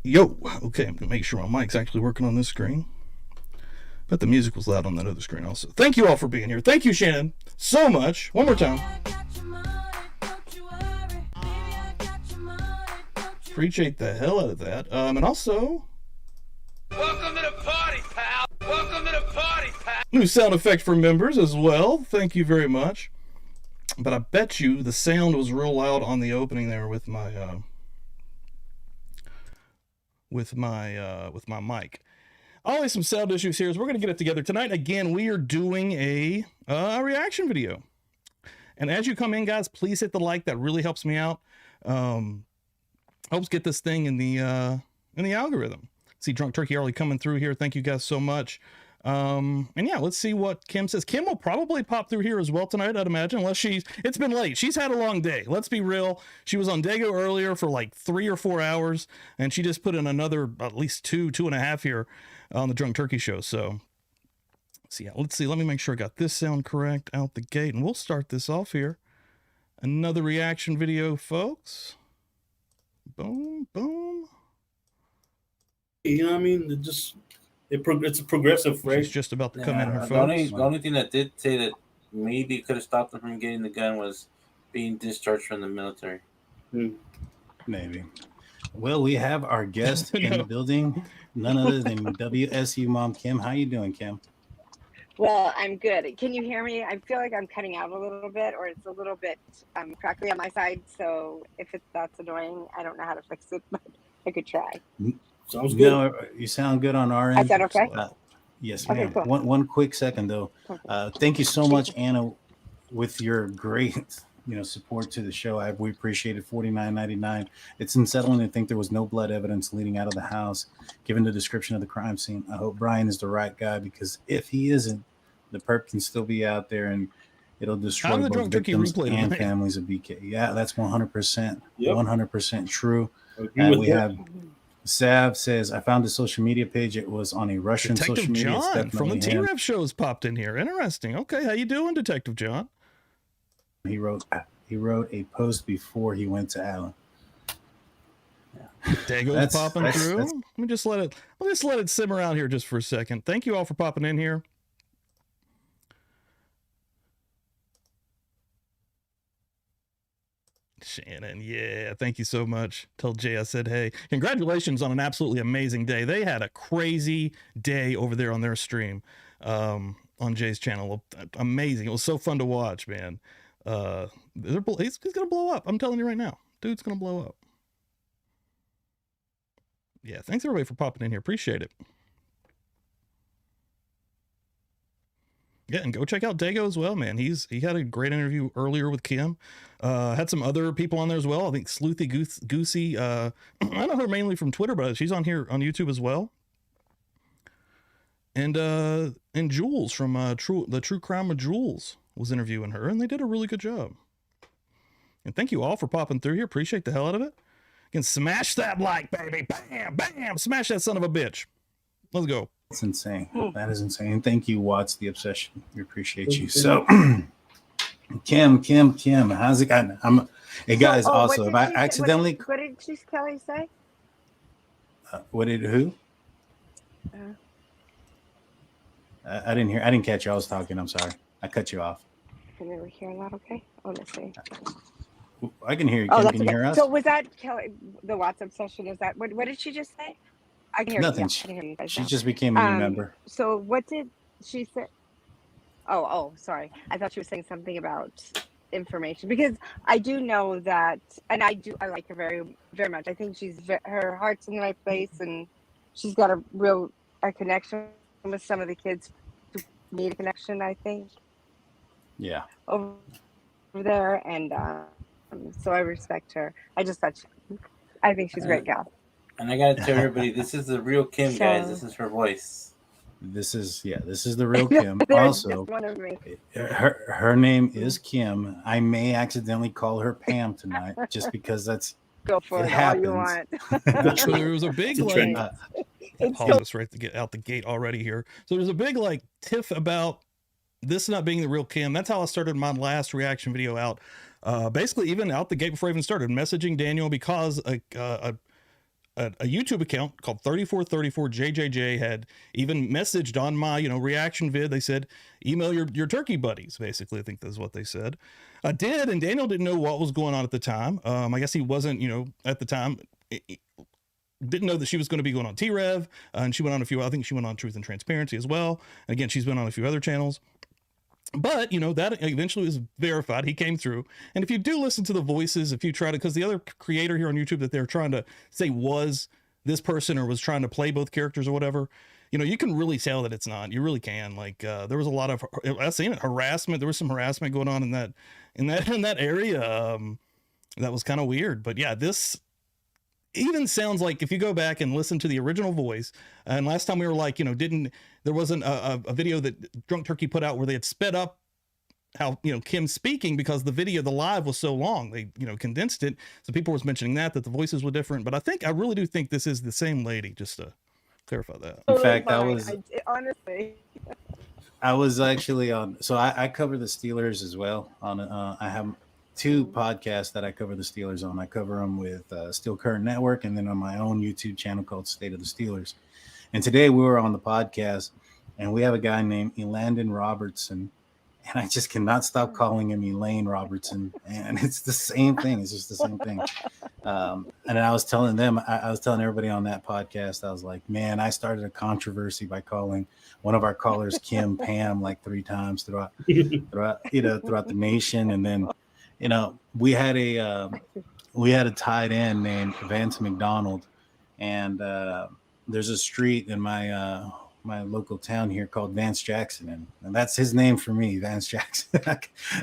Yo. Okay, I'm gonna make sure my mic's actually working on this screen. But the music was loud on that other screen also. Thank you all for being here. Thank you, Shannon, so much. One more time. Appreciate the hell out of that. And also, welcome to the party, pal. Welcome to the party, pal. New sound effect for members as well. Thank you very much. But I bet you the sound was real loud on the opening there with my mic. Always some sound issues here, so we're going to get it together tonight. Again, we are doing a reaction video. And as you come in, guys, please hit the like. That really helps me out. Helps get this thing in the algorithm. See Drunk Turkey already coming through here. Thank you guys so much. And yeah, let's see what Kim says. Kim will probably pop through here as well tonight, I'd imagine, unless it's been late. She's had a long day. Let's be real. She was on Dago earlier for like 3 or 4 hours, and she just put in another at least 2.5 here on the Drunk Turkey show. So yeah, let's see. Let me make sure I got this sound correct out the gate, and we'll start this off here. Another reaction video, folks. Boom, boom. You know what I mean? It's a progressive, right? She's just about to come in here, folks. The only thing that did say that maybe could have stopped him from getting the gun was being discharged from the military. Maybe. Well, we have our guest in the building, none other than WSU Mom Kim. How you doing, Kim? Well, I'm good. Can you hear me? I feel like I'm cutting out a little bit, or it's a little bit crackly on my side. So if that's annoying, I don't know how to fix it, but I could try. Sounds good. No, you sound good on our end. Is that okay? Yes, Okay, ma'am. cool. One quick second though. Okay. Thank you so much, Anna, with your great support to the show. We appreciate it. $49.99. It's unsettling to think there was no blood evidence leading out of the house, given the description of the crime scene. I hope Brian is the right guy, because if he isn't, the perp can still be out there and it'll destroy both victims and families of BK. Yeah, that's 100%. Yep. 100% true. And we have Sav says, I found the social media page. It was on a Russian social media. Detective John from the T-Rev shows popped in here. Interesting. Okay, how you doing, Detective John? He wrote a post before he went to Allen. Dago's popping through. Let me just let it simmer out here just for a second. Thank you all for popping in here. Shannon, yeah, thank you so much. Tell Jay I said hey. Congratulations on an absolutely amazing day. They had a crazy day over there on their stream on Jay's channel. Amazing. It was so fun to watch, man. He's gonna blow up. I'm telling you right now. Dude's gonna blow up. Yeah, thanks everybody for popping in here. Appreciate it. Yeah, and go check out Dago as well, man. He had a great interview earlier with Kim. Had some other people on there as well. I think Sleuthy Goosey. I know her mainly from Twitter, but she's on here on YouTube as well. And Jules from the True Crime of Jules was interviewing her, and they did a really good job. And thank you all for popping through here. Appreciate the hell out of it. You can smash that like, baby. Bam, bam. Smash that son of a bitch. Let's go. That's insane. That is insane. Thank you, Watts, the obsession. We appreciate you. So, Kim, how's it going? Hey, guys, also, if I accidentally... What did Kelly say? What did who? I didn't hear. I didn't catch you. I was talking. I'm sorry. I cut you off. Can you hear that okay? Oh, let's see. I can hear you. Kim, can you hear us? So was that Kelly, the Watts obsession? Is that, what did she just say? I can hear nothing. You. Yeah, I can hear you guys she now. Just became a new member. So what did she say? Oh, sorry. I thought she was saying something about information, because I do know that, and I like her very, very much. I think her heart's in the right place, and she's got a connection with some of the kids who need a connection, I think. Yeah. Over there, and so I respect her. I think she's a great gal. And I gotta tell everybody, this is the real Kim, guys. This is her voice. This is the real Kim. Also, her name is Kim. I may accidentally call her Pam tonight, just because that's go for it. All you want. So there was a big pause right to get out the gate already here. So there's a big tiff about this not being the real Kim. That's how I started my last reaction video out. Basically, even out the gate before I even started messaging Daniel, because a YouTube account called 3434JJJ had even messaged on my, reaction vid. They said, email your turkey buddies, basically. I think that's what they said. I did, and Daniel didn't know what was going on at the time. I guess he wasn't, at the time, didn't know that she was going to be going on T-Rev, and she went on I think she went on Truth and Transparency as well. Again, she's been on a few other channels. But, that eventually was verified. He came through. And if you do listen to the voices, if you try to, because the other creator here on YouTube that they're trying to say was this person or was trying to play both characters or whatever, you can really tell that it's not. You really can. Like, there was a lot of, I've seen it, harassment. There was some harassment going on in that area. That was kind of weird. But yeah, this even sounds like, if you go back and listen to the original voice, and last time we were like, there wasn't a video that Drunk Turkey put out where they had sped up how, Kim speaking, because the live was so long. They, condensed it. So people was mentioning that the voices were different, but I really do think this is the same lady, just to clarify that. In fact, honestly, I was actually on, so I cover the Steelers as well. I have 2 podcasts that I cover the Steelers on. I cover them with Steel Current Network, and then on my own YouTube channel called State of the Steelers. And today we were on the podcast, and we have a guy named Elandon Robertson, and I just cannot stop calling him Elaine Robertson, and it's the same thing. It's just the same thing. And I was telling them, I was telling everybody on that podcast, I was like, man, I started a controversy by calling one of our callers Kim Pam like 3 times throughout the nation, and then we had a tight end named Vance McDonald, and there's a street in my my local town here called Vance Jackson, and that's his name for me, Vance Jackson.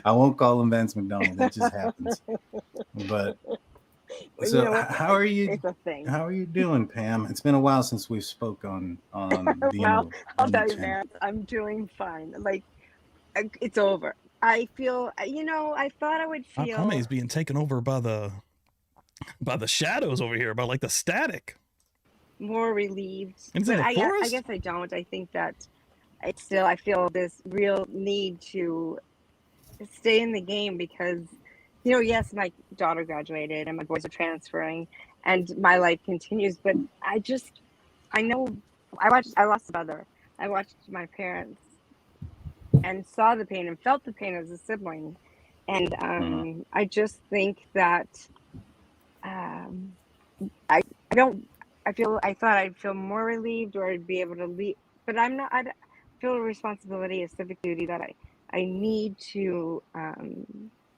I won't call him Vance McDonald. That just happens. But so, how are you? It's a thing. How are you doing, Pam? It's been a while since we've spoke on the. Well, I'll tell you, man, I'm doing fine. Like, it's over. I feel, I thought I would feel. Akame is being taken over by the shadows over here, by like the static. More relieved. Is But it a I forest? guess I don't. I think that I feel this real need to stay in the game because, yes, my daughter graduated and my boys are transferring and my life continues. But I know I lost a brother. I watched my parents and saw the pain and felt the pain as a sibling. And I just think that I thought I'd feel more relieved or I'd be able to leave, but I'm not. I feel a responsibility, a civic duty that I need to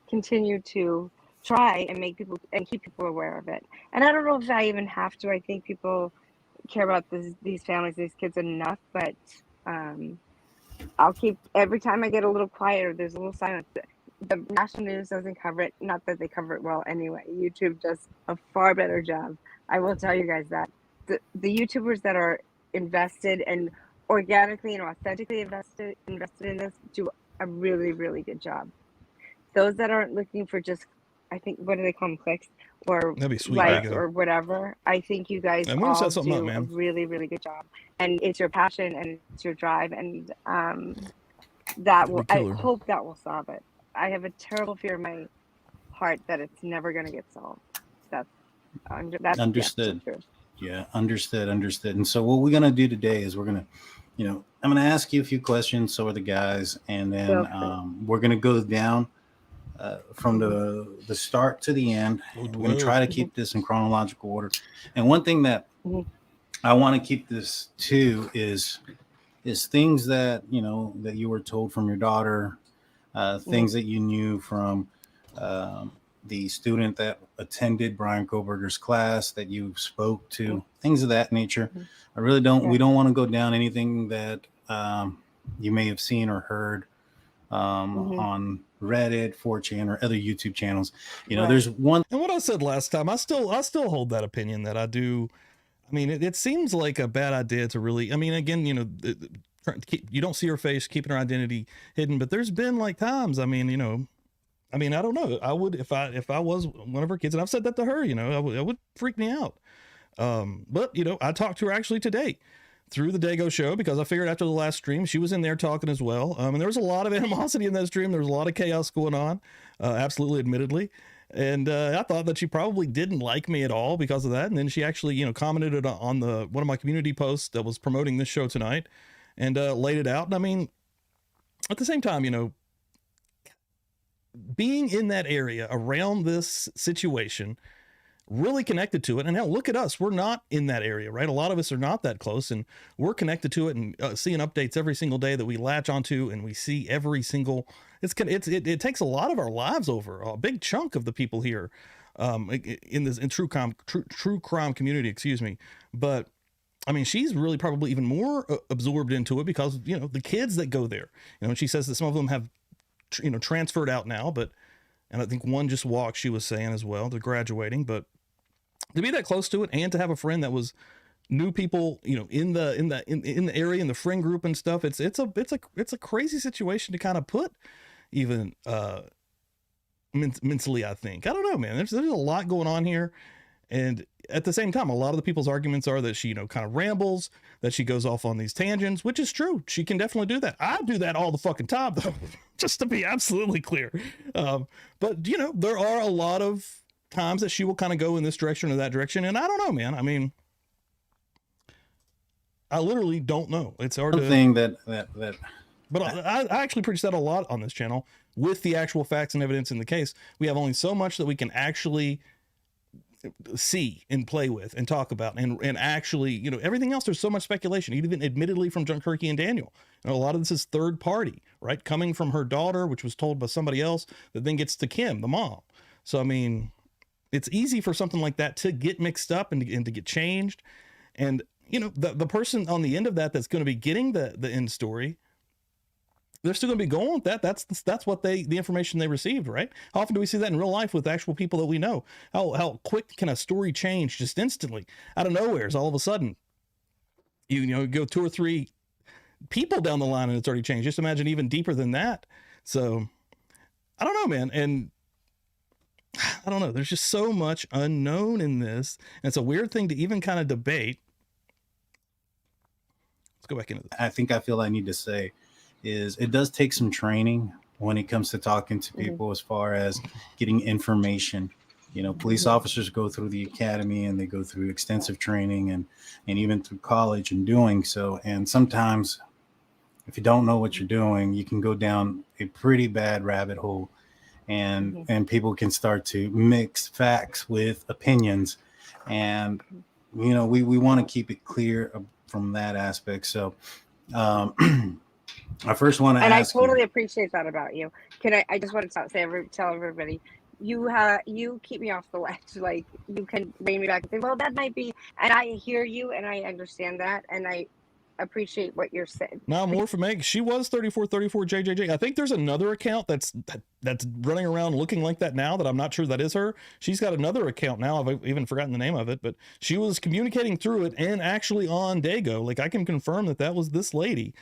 continue to try and make people and keep people aware of it. And I don't know if I even have to. I think people care about these families, these kids enough, but I'll keep, every time I get a little quieter, there's a little silence. The national news doesn't cover it. Not that they cover it well anyway. YouTube does a far better job. I will tell you guys that the YouTubers that are invested and organically and authentically invested in this do a really, really good job. Those that aren't looking for just, I think, what do they call them, clicks or That'd be sweet, likes Diego. or whatever, I think you guys And we'll set all something do up, a man. really, really good job. And it's your passion and it's your drive, and that will, I killer. hope that will solve it. I have a terrible fear in my heart that it's never going to get solved. That's Understood. Yeah, true. Yeah, understood. And so what we're going to do today is we're going to, I'm going to ask you a few questions. So are the guys. And then we're going to go down from the start to the end. We're going to try to keep this in chronological order. And one thing that I want to keep this to is things that, that you were told from your daughter, things that you knew from the student that attended Brian Koberger's class that you spoke to, things of that nature. I really don't, we don't want to go down anything that you may have seen or heard on Reddit, 4chan, or other YouTube channels. There's one. And what I said last time, I still hold that opinion that I do. I mean, it seems like a bad idea to really, I mean, again, you don't see her face, keeping her identity hidden, but there's been like times, I mean, I don't know. I would, if I was one of her kids, and I've said that to her, it would freak me out. But I talked to her actually today through the Dago show, because I figured after the last stream, she was in there talking as well. And there was a lot of animosity in that stream. There was a lot of chaos going on, absolutely, admittedly. And I thought that she probably didn't like me at all because of that. And then she actually, you know, commented on one of my community posts that was promoting this show tonight, and laid it out. And I mean, at the same time, you know, being in that area around this situation, really connected to it. And hell, look at us. We're not in that area, right? A lot of us are not that close, and we're connected to it and seeing updates every single day that we latch onto, and we see every single, it takes a lot of our lives over, a big chunk of the people here in true crime community, excuse me. But I mean, she's really probably even more absorbed into it because, you know, the kids that go there, you know, and she says that some of them have, you know, transferred out now, but, and I think one just walked, she was saying as well, they're graduating. But to be that close to it, and to have a friend that was new people, you know, in the area, in the friend group and stuff, it's a crazy situation to kind of put even mentally, I think. I don't know, man. There's a lot going on here. And at the same time, a lot of the people's arguments are that she, you know, kind of rambles, that she goes off on these tangents, which is true. She can definitely do that. I do that all the fucking time, though, just to be absolutely clear. But, you know, there are a lot of times that she will kind of go in this direction or that direction. And I don't know, man. I mean, I literally don't know. It's hard to thing that but I actually preach that a lot on this channel with the actual facts and evidence in the case. We have only so much that we can actually see and play with and talk about, and actually, you know, everything else, there's so much speculation, even admittedly from John Kirky and Daniel. And a lot of this is third party, right? Coming from her daughter, which was told by somebody else, that then gets to Kim, the mom. So, I mean, it's easy for something like that to get mixed up and to get changed. And, you know, the person on the end of that's going to be getting the end story, they're still going to be going with that. That's what the information they received, right? How often do we see that in real life with actual people that we know? How quick can a story change just instantly out of nowhere? All of a sudden, you know, go 2 or 3 people down the line and it's already changed. Just imagine even deeper than that. So I don't know, man. And I don't know. There's just so much unknown in this. And it's a weird thing to even kind of debate. Let's go back into this. I feel I need to say is it does take some training when it comes to talking to people as far as getting information. You know, police officers go through the academy and they go through extensive training and even through college and doing so. And sometimes if you don't know what you're doing, you can go down a pretty bad rabbit hole, and people can start to mix facts with opinions. And, you know, we want to keep it clear from that aspect. So, I first want to and ask I totally appreciate that about you. I just want to tell everybody, you keep me off the ledge. Like, you can bring me back and say, well, that might be, and I hear you and I understand that, and I appreciate what you're saying. Now, more for Meg. She was 3434 JJJ. I think there's another account that's running around looking like that now that I'm not sure that is her. She's got another account now. I've even forgotten the name of it, but she was communicating through it and actually on Dago. Like, I can confirm that was this lady.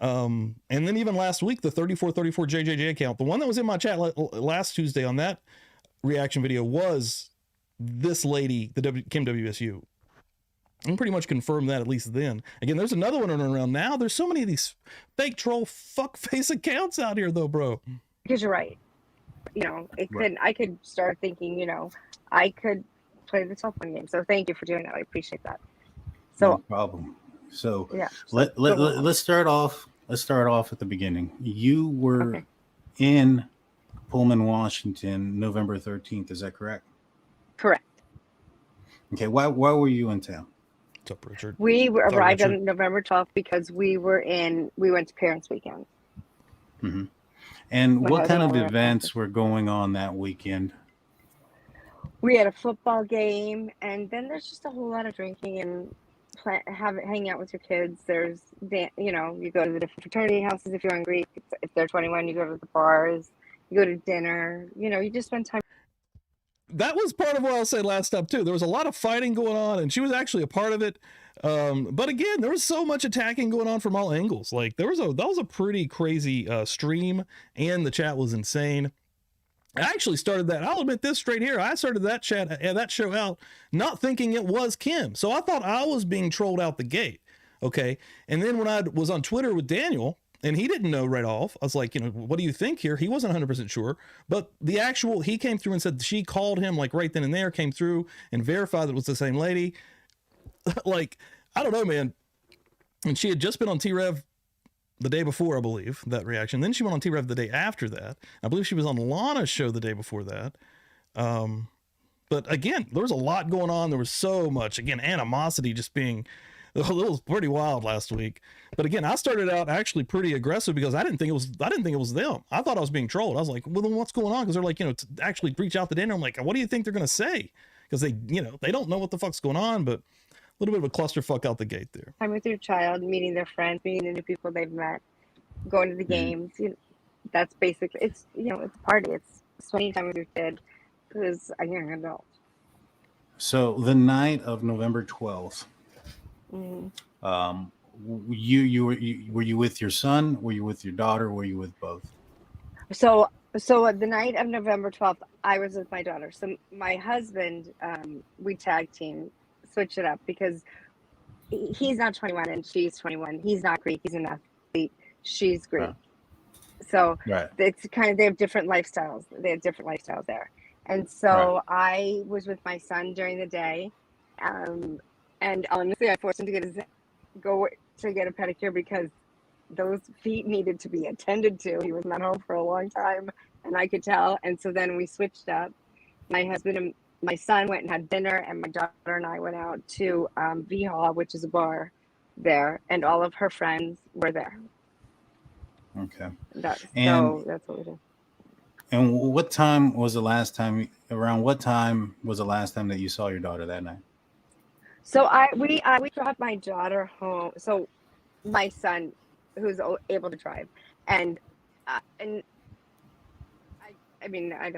And then even last week, the 3434 JJJ account, the one that was in my chat last Tuesday on that reaction video, was this lady, the Kim WSU. I can pretty much confirm that at least then. Again, there's another one running around now. There's so many of these fake troll fuckface accounts out here, though, bro. Because you're right. You know, I could start thinking, you know, I could play the cell phone game. So thank you for doing that. I appreciate that. So no problem. So yeah. Let's start off. Let's start off at the beginning. You were in Pullman, Washington, November 13th. Is that correct? Correct. Okay. Why were you in town? What's up, Richard? We arrived on November 12th because we went to Parents Weekend. Mm-hmm. And what kind of events were going on that weekend? We had a football game, and then there's just a whole lot of drinking and hang out with your kids. There's, you know, you go to the different fraternity houses if you're hungry. If they're 21, you go to the bars, you go to dinner, you know, you just spend time. That was part of what I said last up too. There was a lot of fighting going on, and she was actually a part of it. But again, there was so much attacking going on from all angles. Like, that was a pretty crazy stream, and the chat was insane. I actually started that. I'll admit this straight here. I started that show out not thinking it was Kim. So I thought I was being trolled out the gate. Okay. And then when I was on Twitter with Daniel, and he didn't know right off. I was like, what do you think here? He wasn't 100% sure, but he came through and said she called him like right then and there, came through and verified that it was the same lady. Like, I don't know, man. And she had just been on T-Rev the day before, I believe, that reaction. Then she went on T-Rev the day after that. I believe she was on Lana's show the day before that. But again, there was a lot going on. There was so much, again, animosity just being, it was pretty wild last week. But again, I started out actually pretty aggressive because I didn't think it was them. I thought I was being trolled. I was like, well, then what's going on? Because they're like, to actually reach out to Daniel. I'm like, what do you think they're going to say? Because they don't know what the fuck's going on, but a little bit of a clusterfuck out the gate there. Time with your child, meeting their friends, meeting the new people they've met, going to the games. That's basically, it's a party. It's spending time with your kid who's a young adult. So the night of November 12th, were you with your son? Were you with your daughter? Were you with both? So the night of November 12th, I was with my daughter. So my husband, we tag team, switch it up because he's not 21 and she's 21. He's not Greek. He's an athlete. She's Greek. Right. So Right. it's kind of, they have different lifestyles. They have different lifestyles there. And so I was with my son during the day. And honestly, I forced him to go to get a pedicure because those feet needed to be attended to. He was not home for a long time and I could tell. And so then we switched up. My husband and my son went and had dinner, and my daughter and I went out to V Hall, which is a bar there, and all of her friends were there. Okay. So that's what we did. And what time was the last time? Around what time was the last time that you saw your daughter that night? So we dropped my daughter home. So my son, who's able to drive, and I mean, I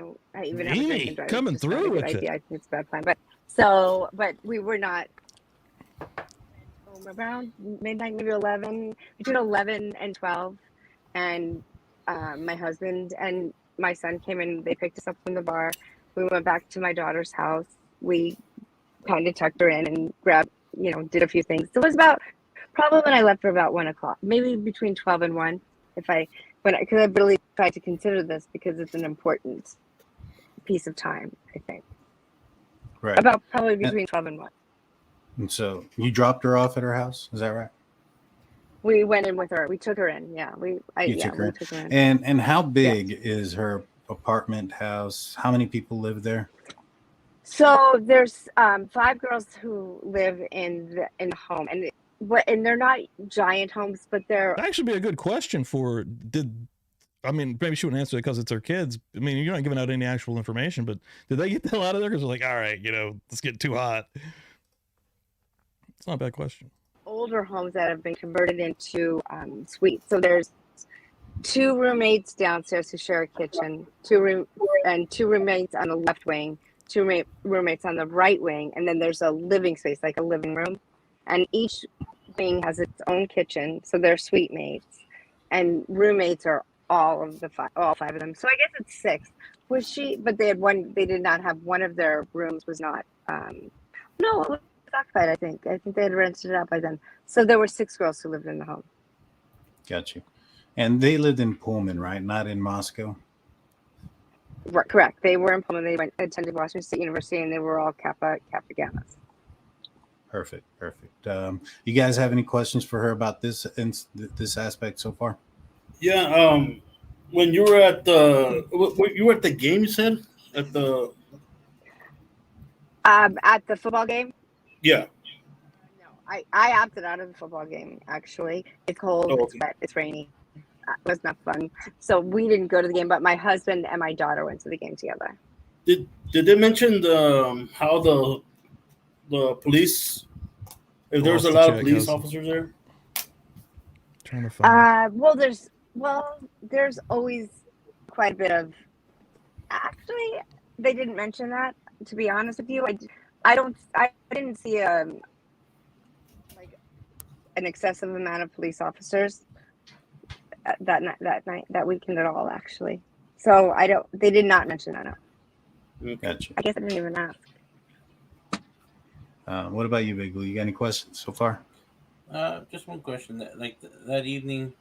even have a drink and drive. Coming through with it. I think it's a bad plan. But we were not home around midnight, maybe 11, between 11 and 12. And my husband and my son came in. They picked us up from the bar. We went back to my daughter's house. We kind of tucked her in and grabbed, did a few things. So it was probably when I left for about 1 o'clock, maybe between 12 and 1, because I really tried to consider this because it's an important piece of time, I think. Right. About probably between 12 and 1. And so you dropped her off at her house, is that right? We went in with her. We took her in. Yeah. We took her in. And how big is her apartment house? How many people live there? So there's 5 girls who live in the home, and they're not giant homes, but they're That actually be a good question maybe she wouldn't answer it because it's her kids. I mean, you're not giving out any actual information, but did they get the hell out of there? Because they're like, all right, let's get too hot. It's not a bad question. Older homes that have been converted into suites. So there's 2 roommates downstairs who share a kitchen, 2 roommates on the left wing, 2 roommates on the right wing, and then there's a living space, like a living room, and each wing has its own kitchen. So they're suite mates, and roommates are all 5 of them. So I guess it's 6. But they had one. They did not have one of their rooms was not. No, it was occupied. I think they had rented it out by then. So there were 6 girls who lived in the home. Got you. And they lived in Pullman, right? Not in Moscow. Right, correct. They were in Pullman. They attended Washington State University, and they were all Kappa Gammas. Perfect. You guys have any questions for her about this aspect so far? Yeah. When you were at the game, you said at the football game. Yeah. No, I opted out of the football game. Actually, it's cold. Oh, okay. It's wet. It's rainy. It was not fun. So we didn't go to the game, but my husband and my daughter went to the game together. Did they mention how the police? If there was a lot of police officers there. Trying to find. There's always quite a bit of. Actually, they didn't mention that. To be honest with you, I didn't see an excessive amount of police officers that weekend at all, actually. So they did not mention that. No. Gotcha. I guess I didn't even ask. What about you, Big Blue? You got any questions so far? Just one question. That evening,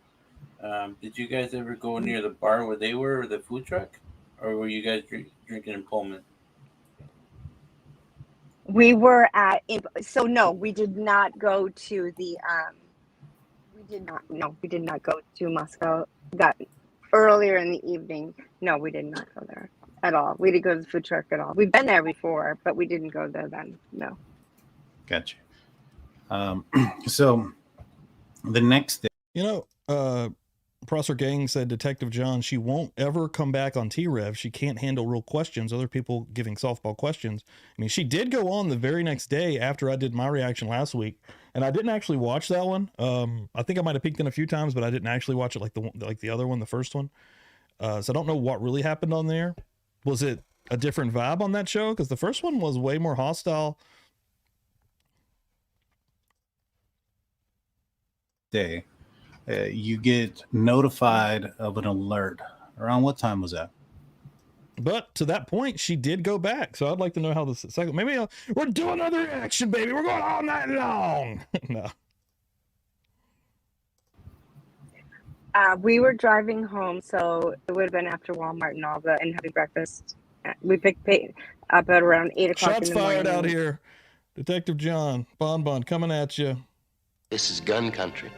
Did you guys ever go near the bar where they were, or the food truck, or were you guys drinking in Pullman? We were so no, we did not go to the we did not go to Moscow that earlier in the evening. No, we did not go there at all. We didn't go to the food truck at all. We've been there before, but we didn't go there then. No. Gotcha. So the next day, You know, Prosser Gang said Detective John, she won't ever come back on T-Rev. She can't handle real questions, other people giving softball questions. I mean, she did go on the very next day after I did my reaction last week, and I didn't actually watch that one. I think I might have peeked in a few times, but I didn't actually watch it like the other one, the first one. So I don't know what really happened on there. Was it a different vibe on that show? Because the first one was way more hostile. day, you get notified of an alert. Around what time was that? But to that point, she did go back. So I'd like to know how this second. Maybe we're doing another reaction, baby. We're going all night long. No. We were driving home, so it would have been after Walmart and having breakfast. We picked up at around 8 o'clock. Shots in the fired morning. out here. Detective John, Bon coming at you. This is gun country.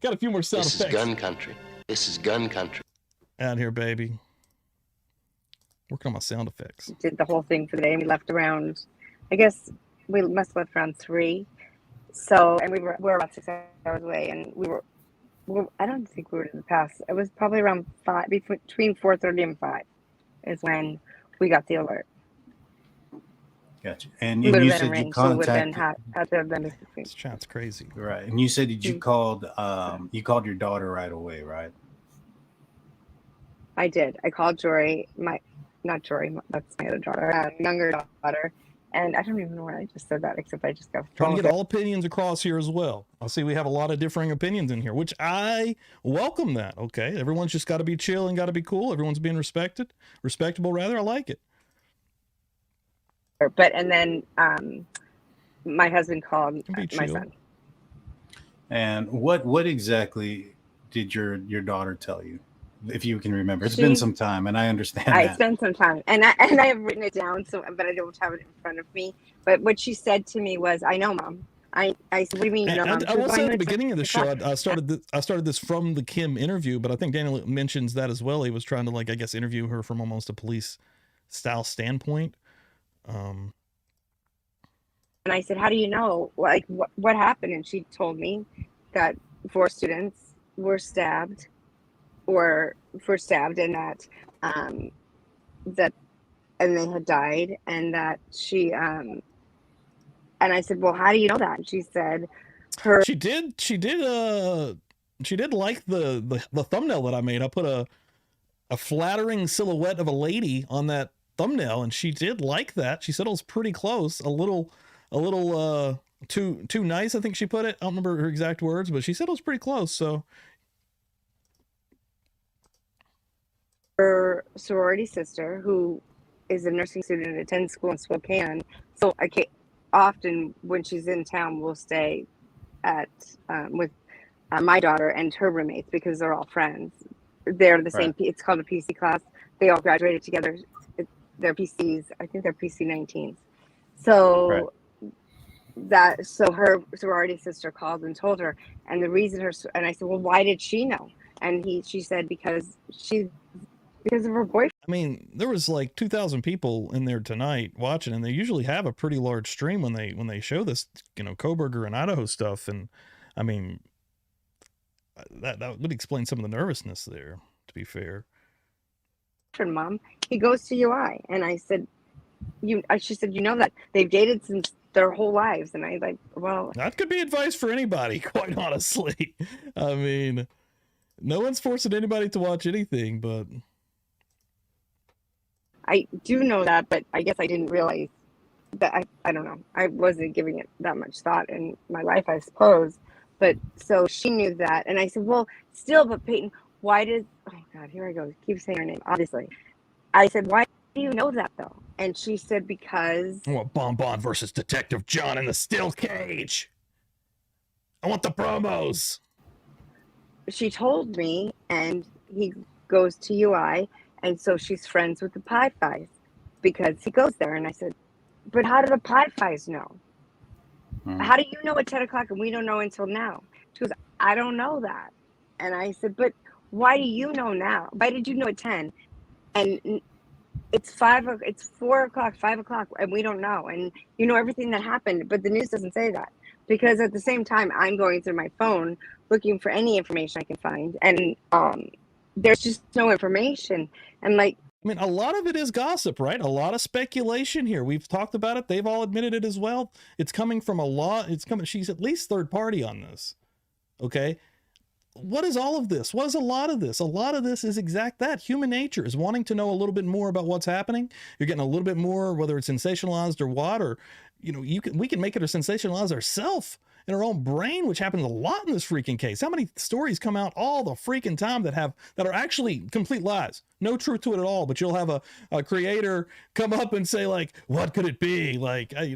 Got a few more sound This effects. is gun country. This is gun country. Out here, baby. Working on my sound effects. Did the whole thing for the day, and we left around, I guess we must have left around 3. So, and we were about 6 hours away, and we were I don't think we were in the past. It was probably around 5, between 4:30 and 5 is when we got the alert. Gotcha. And We would you have been said you arranged, so it would have been contacted, had to have been between. This chat's crazy. right? And you said that you called your daughter right away, right? I did. I called Jory, not Jory, that's my other daughter, younger daughter. And I don't even know why I just said that, except I just got Trying to get all opinions across here as well. I see we have a lot of differing opinions in here, which I welcome that. Okay. Everyone's just got to be chill and got to be cool. Everyone's being respectable rather. I like it. But, and then my husband called my chill. son. And what exactly did your daughter tell you, if you can remember? It's been some time, and I understand I that. spent some time, and I have written it down, but I don't have it in front of me. But what she said to me was, "I know, Mom." I said, "What do you mean, you know, Mom?" I will say at the beginning of the show, I started this from the Kim interview, but I think Daniel mentions that as well. He was trying to, like, I guess, interview her from almost a police style standpoint. And I said, "How do you know? Like, what happened?" And she told me that 4 students were stabbed, and that and they had died, and that she and I said, "Well, how do you know that?" And she said, She did like the thumbnail that I made. I put a flattering silhouette of a lady on that thumbnail, and she did like that. She said it was pretty close, a little too nice, I think she put it. I don't remember her exact words, but she said it was pretty close. So her sorority sister, who is a nursing student and attends school in Spokane, so often when she's in town, we'll stay at with my daughter and her roommates because they're all friends. They're the same. It's called a PC class. They all graduated together. They're PCs. I think they're PC 19s. So so her sorority sister called and told her, and the reason and I said, "Well, why did she know?" And she said because of her boyfriend. I mean, there was like 2,000 people in there tonight watching, and they usually have a pretty large stream when they show this, Coburger and Idaho stuff. And I mean, that would explain some of the nervousness there, to be fair. Mom, he goes to UI, and I said, she said, you know that they've dated since their whole lives, and I like, well, that could be advice for anybody, quite honestly. I mean, no one's forcing anybody to watch anything, but I do know that, but I guess I didn't realize that. I don't know. I wasn't giving it that much thought in my life, I suppose. But so she knew that, and I said, well, still, but Peyton, why did? Oh God, here I go. Keep saying her name. Obviously, I said, why do you know that though? And she said, because. I want Bon versus Detective John in the steel cage. I want the promos. she told me, and he goes to UI, and so she's friends with the Pi Phis because he goes there. And I said, but how do the Pi Phis know? How do you know at 10 o'clock and we don't know until now? She goes, I don't know that. And I said, but why do you know now? Why did you know at 10? And it's 4 o'clock, 5 o'clock, and we don't know. And you know everything that happened, but the news doesn't say that. Because at the same time, I'm going through my phone looking for any information I can find. And there's just no information. And like, I mean, a lot of it is gossip, right? A lot of speculation here. We've talked about it. They've all admitted it as well. It's coming from a lot. It's coming. She's at least third party on this. Okay. What is all of this? What is a lot of this? A lot of this is exact that. Human nature is wanting to know a little bit more about what's happening. You're getting a little bit more, whether it's sensationalized or what, or, you know, we can make it or sensationalize ourselves in our own brain, which happens a lot in this freaking case. How many stories come out all the freaking time that are actually complete lies, no truth to it at all, but you'll have a creator come up and say like, what could it be? Like, I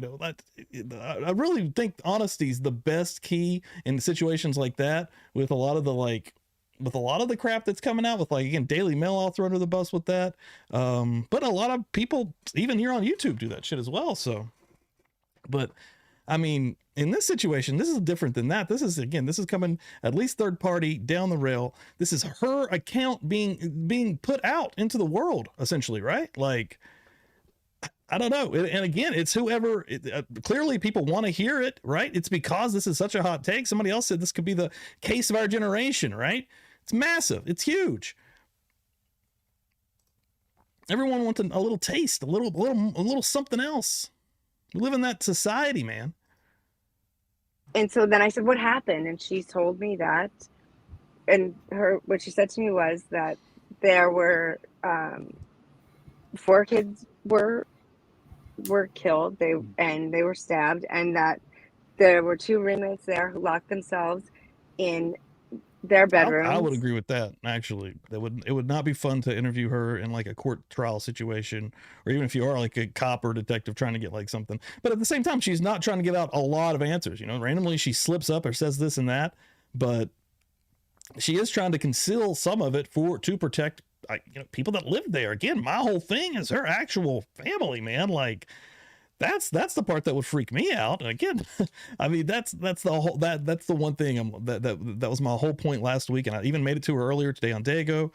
really think honesty is the best key in situations like that, with a lot of the crap that's coming out with, like, again, Daily Mail, I'll throw under the bus with that. But a lot of people, even here on YouTube, do that shit as well. So, but I mean, in this situation, this is different than that. This is coming at least third party down the rail. This is her account being put out into the world, essentially, right? Like, I don't know. And again, it's whoever, clearly people want to hear it, right? It's because this is such a hot take. Somebody else said this could be the case of our generation, right? It's massive. It's huge. Everyone wants a little taste, a little something else. We live in that society, man. And so then I said, what happened? And she told me that, and what she said to me was that there were 4 kids were killed, they were stabbed, and that there were 2 roommates there who locked themselves in their bedrooms. I would agree with that. Actually, it would not be fun to interview her in like a court trial situation, or even if you are like a cop or detective trying to get like something. But at the same time, she's not trying to give out a lot of answers. You know, randomly she slips up or says this and that, but she is trying to conceal some of it to protect people that live there. Again, my whole thing is her actual family, man. Like, that's the part that would freak me out. And again, I mean, that's the one thing that was my whole point last week. And I even made it to her earlier today on Dago.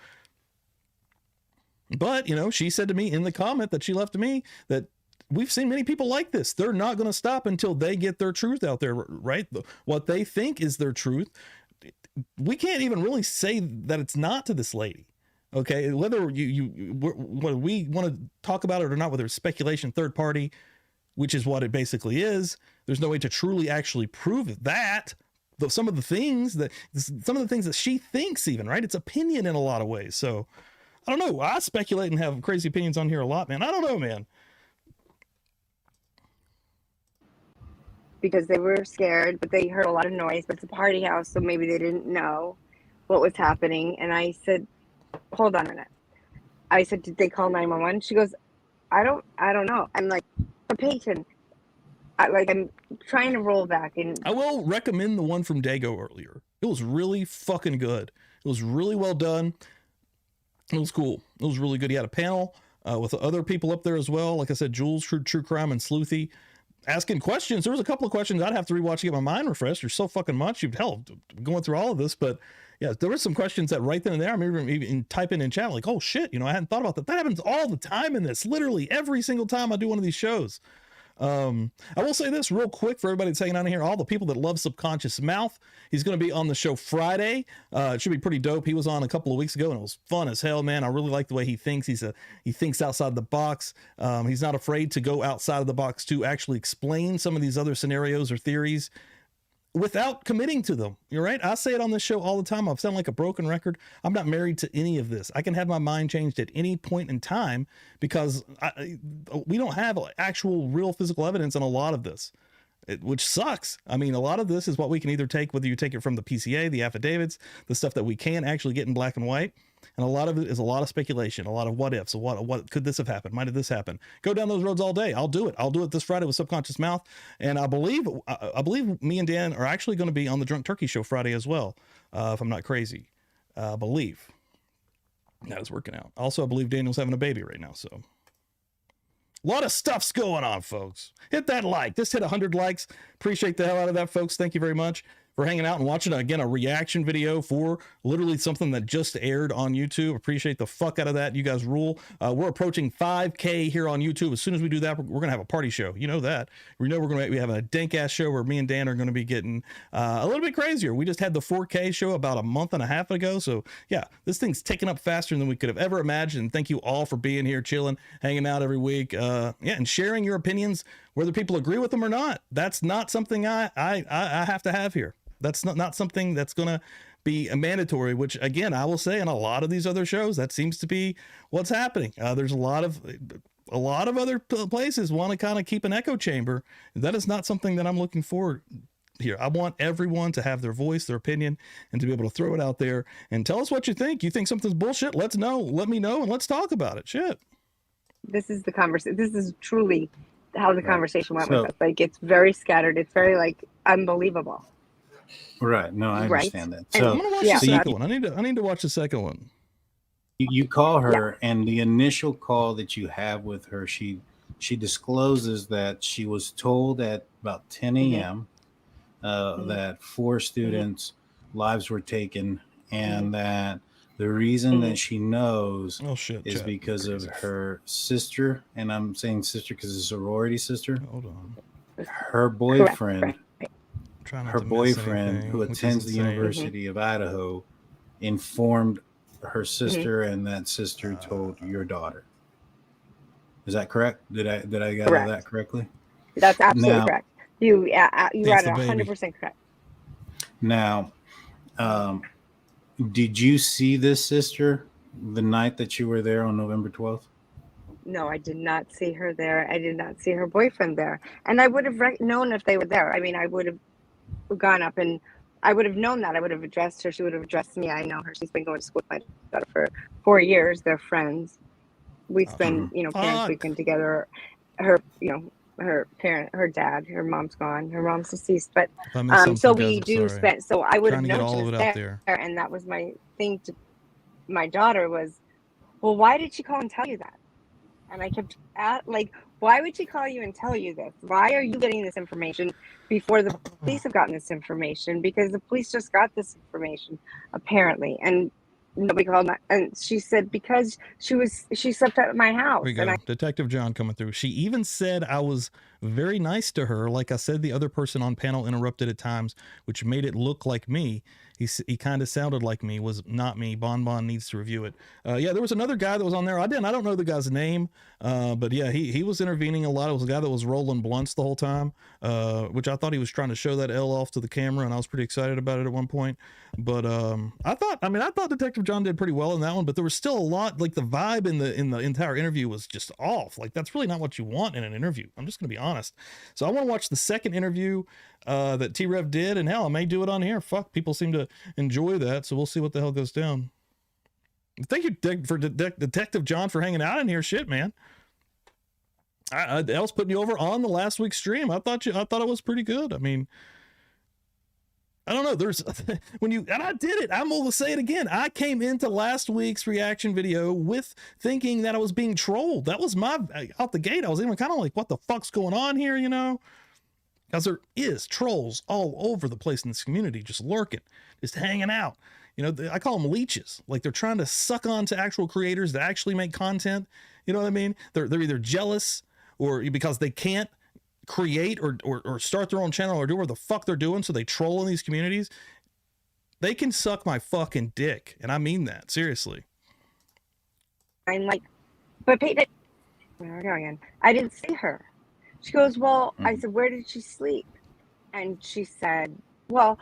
But, you know, she said to me in the comment that she left to me that we've seen many people like this. They're not going to stop until they get their truth out there, right? What they think is their truth. We can't even really say that it's not to this lady. Okay. Whether whether we want to talk about it or not, whether it's speculation, third party, which is what it basically is. There's no way to truly actually prove that. Some of the things that she thinks, even, right? It's opinion in a lot of ways. So I don't know. I speculate and have crazy opinions on here a lot, man. I don't know, man. Because they were scared, but they heard a lot of noise, but it's a party house, so maybe they didn't know what was happening. And I said, hold on a minute. I said, did they call 911? She goes, I don't know. I'm like, but Peyton, I'm trying to roll back. And I will recommend the one from Dago earlier. It was really fucking good. It was really well done. It was cool. It was really good. He had a panel with other people up there as well. Like I said, Jules, True Crime, and Sleuthy asking questions. There was a couple of questions I'd have to rewatch to get my mind refreshed. There's so fucking much. Hell, going through all of this, but yeah, there were some questions that right then and there, I remember even typing in chat, like, oh shit, I hadn't thought about that. That happens all the time in this, literally every single time I do one of these shows. I will say this real quick for everybody that's hanging out here, all the people that love Subconscious Mouth. He's going to be on the show Friday. It should be pretty dope. He was on a couple of weeks ago and it was fun as hell, man. I really like the way he thinks. He thinks outside the box. He's not afraid to go outside of the box to actually explain some of these other scenarios or theories without committing to them. You're right. I say it on this show all the time. I've sound like a broken record. I'm not married to any of this. I can have my mind changed at any point in time because we don't have actual real physical evidence on a lot of this. which sucks. I mean, a lot of this is what we can either take, whether you take it from the PCA, the affidavits, the stuff that we can actually get in black and white. And a lot of it is a lot of speculation, a lot of what ifs. What could this have happened? Might have this happened? Go down those roads all day. I'll do it. I'll do it this Friday with Subconscious Mouth. And I believe me and Dan are actually going to be on the Drunk Turkey Show Friday as well, if I'm not crazy. I believe that is working out. Also, I believe Daniel's having a baby right now. So a lot of stuff's going on, folks. Hit that like. Just hit 100 likes. Appreciate the hell out of that, folks. Thank you very much for hanging out and watching, again, a reaction video for literally something that just aired on YouTube. Appreciate the fuck out of that. You guys rule. We're approaching 5K here on YouTube. As soon as we do that, we're going to have a party show. You know that. We know we have a dank ass show where me and Dan are going to be getting a little bit crazier. We just had the 4K show about a month and a half ago. So yeah, this thing's taking up faster than we could have ever imagined. Thank you all for being here, chilling, hanging out every week. And sharing your opinions, whether people agree with them or not. That's not something I have to have here. That's not something that's going to be a mandatory, which again, I will say in a lot of these other shows, that seems to be what's happening. There's a lot of other places want to kind of keep an echo chamber. That is not something that I'm looking for here. I want everyone to have their voice, their opinion, and to be able to throw it out there and tell us what you think. You think something's bullshit? Let's know. Let me know, and let's talk about it. Shit. This is the conversation. This is truly how the conversation went with us. Like, it's very scattered. It's very unbelievable. Right. No, I understand that. So I'm gonna watch the second one. I need to watch the second one. You call her, and the initial call that you have with her, she discloses that she was told at about 10 a.m. That 4 students' lives were taken, and that the reason that she knows is because of her sister, and I'm saying sister because it's a sorority sister. Hold on. Her boyfriend. Correct. Her boyfriend, who attends the University of Idaho, informed her sister, and that sister told your daughter. Is that correct? Did I get that correctly? That's absolutely correct. You got it 100% correct. Now, did you see this sister the night that you were there on November 12th? No, I did not see her there. I did not see her boyfriend there. And I would have known if they were there. I mean, I would have gone up and I would have known that. I would have addressed her. She would have addressed me. I know her. She's been going to school with my daughter for 4 years. They're friends. We spend, parents weekend together. Her, her parent, her dad, her mom's gone. Her mom's deceased. But so we do spend. So I would have known she was there. And that was my thing to my daughter was, well, why did she call and tell you that? And I kept why would she call you and tell you this? Why are you getting this information before the police have gotten this information? Because the police just got this information, apparently. And nobody called. And she said, because she slept at my house. There we go. Detective John coming through. She even said I was very nice to her. Like I said, the other person on panel interrupted at times, which made it look like me. He kind of sounded like me, was not me. Bon needs to review it. Yeah, there was another guy that was on there. I don't know the guy's name, but yeah, he was intervening a lot. It was a guy that was rolling blunts the whole time, which I thought he was trying to show that L off to the camera, and I was pretty excited about it at one point. But I thought Detective John did pretty well in that one, but there was still a lot, like the vibe in the entire interview was just off. Like that's really not what you want in an interview. I'm just gonna be honest. So I want to watch the second interview that T-Rev did, and hell, I may do it on here. Fuck, people seem to enjoy that, so we'll see what the hell goes down. Thank you for Detective John for hanging out in here. Shit, man. I was putting you over on the last week's stream. I thought it was pretty good. I mean, I don't know. There's and I did it. I'm going to say it again. I came into last week's reaction video with thinking that I was being trolled. That was out the gate. I was even kind of like, what the fuck's going on here? Because there is trolls all over the place in this community, just lurking, just hanging out. I call them leeches. Like they're trying to suck on to actual creators that actually make content. You know what I mean? They're either jealous or because they can't create or start their own channel or do whatever the fuck they're doing, so they troll in these communities. They can suck my fucking dick, and I mean that seriously. I'm like, but Peyton, there we go again. I didn't see her. She goes, well, I said, where did she sleep? And she said, well,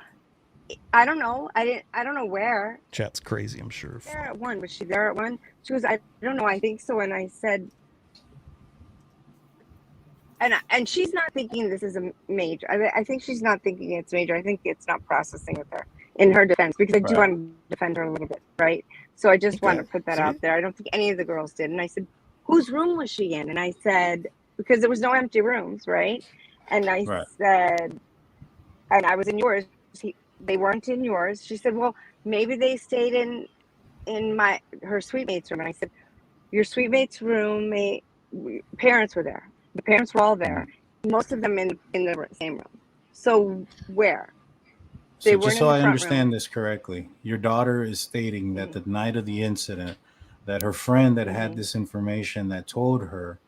I don't know. I don't know where. Chat's crazy, I'm sure. There at 1. Was she there at 1? She goes, I don't know. I think so. And I said, and she's not thinking this is a major. I think she's not thinking it's major. I think it's not processing with her in her defense, because I do want to defend her a little bit, right? So I just want to put that out there. I don't think any of the girls did. And I said, whose room was she in? And I said, because there was no empty rooms, right? And I said, and I was in yours. They weren't in yours. She said, well, maybe they stayed in her suite mate's room. And I said, your suite mate's room, parents were there. The parents were all there. Most of them in the same room. So where? So just so I understand this correctly, your daughter is stating that the night of the incident, that her friend that had this information that told her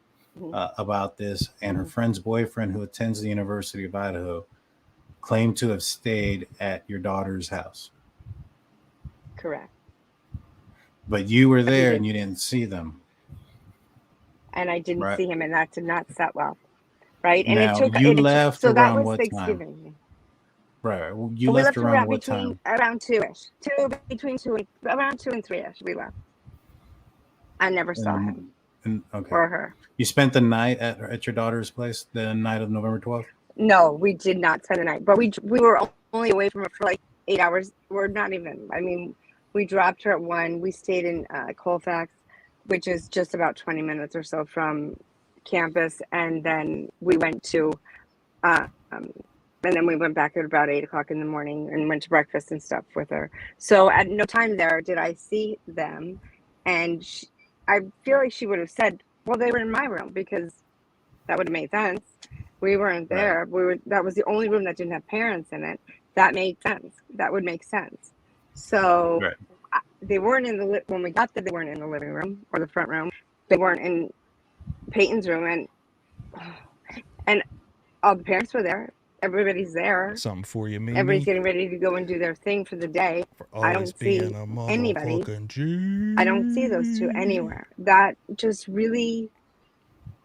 about this, and her friend's boyfriend who attends the University of Idaho, claimed to have stayed at your daughter's house. Correct. But you were there and you didn't see them. And I didn't see him, and that did not set well. Right. And now, it took you left so around that was what Thanksgiving. time? Right. Well, you left around what time? Around 2-ish. Around 2 and 3-ish we left. I never saw him. Or her. You spent the night at your daughter's place the night of November 12th? No, we did not spend the night. But we were only away from her for like 8 hours. We're not even. I mean, we dropped her at 1. We stayed in Colfax, which is just about 20 minutes or so from campus, and then we went to and then we went back at about 8 o'clock in the morning and went to breakfast and stuff with her. So at no time there did I see them, and I feel like she would have said, well, they were in my room, because that would have made sense. We weren't there. That was the only room that didn't have parents in it. That made sense. That would make sense. So they weren't when we got there, they weren't in the living room or the front room. They weren't in Peyton's room, and all the parents were there. Everybody's there. Something for you, Mimi. Everybody's getting ready to go and do their thing for the day. I don't see anybody. I don't see those two anywhere. That just really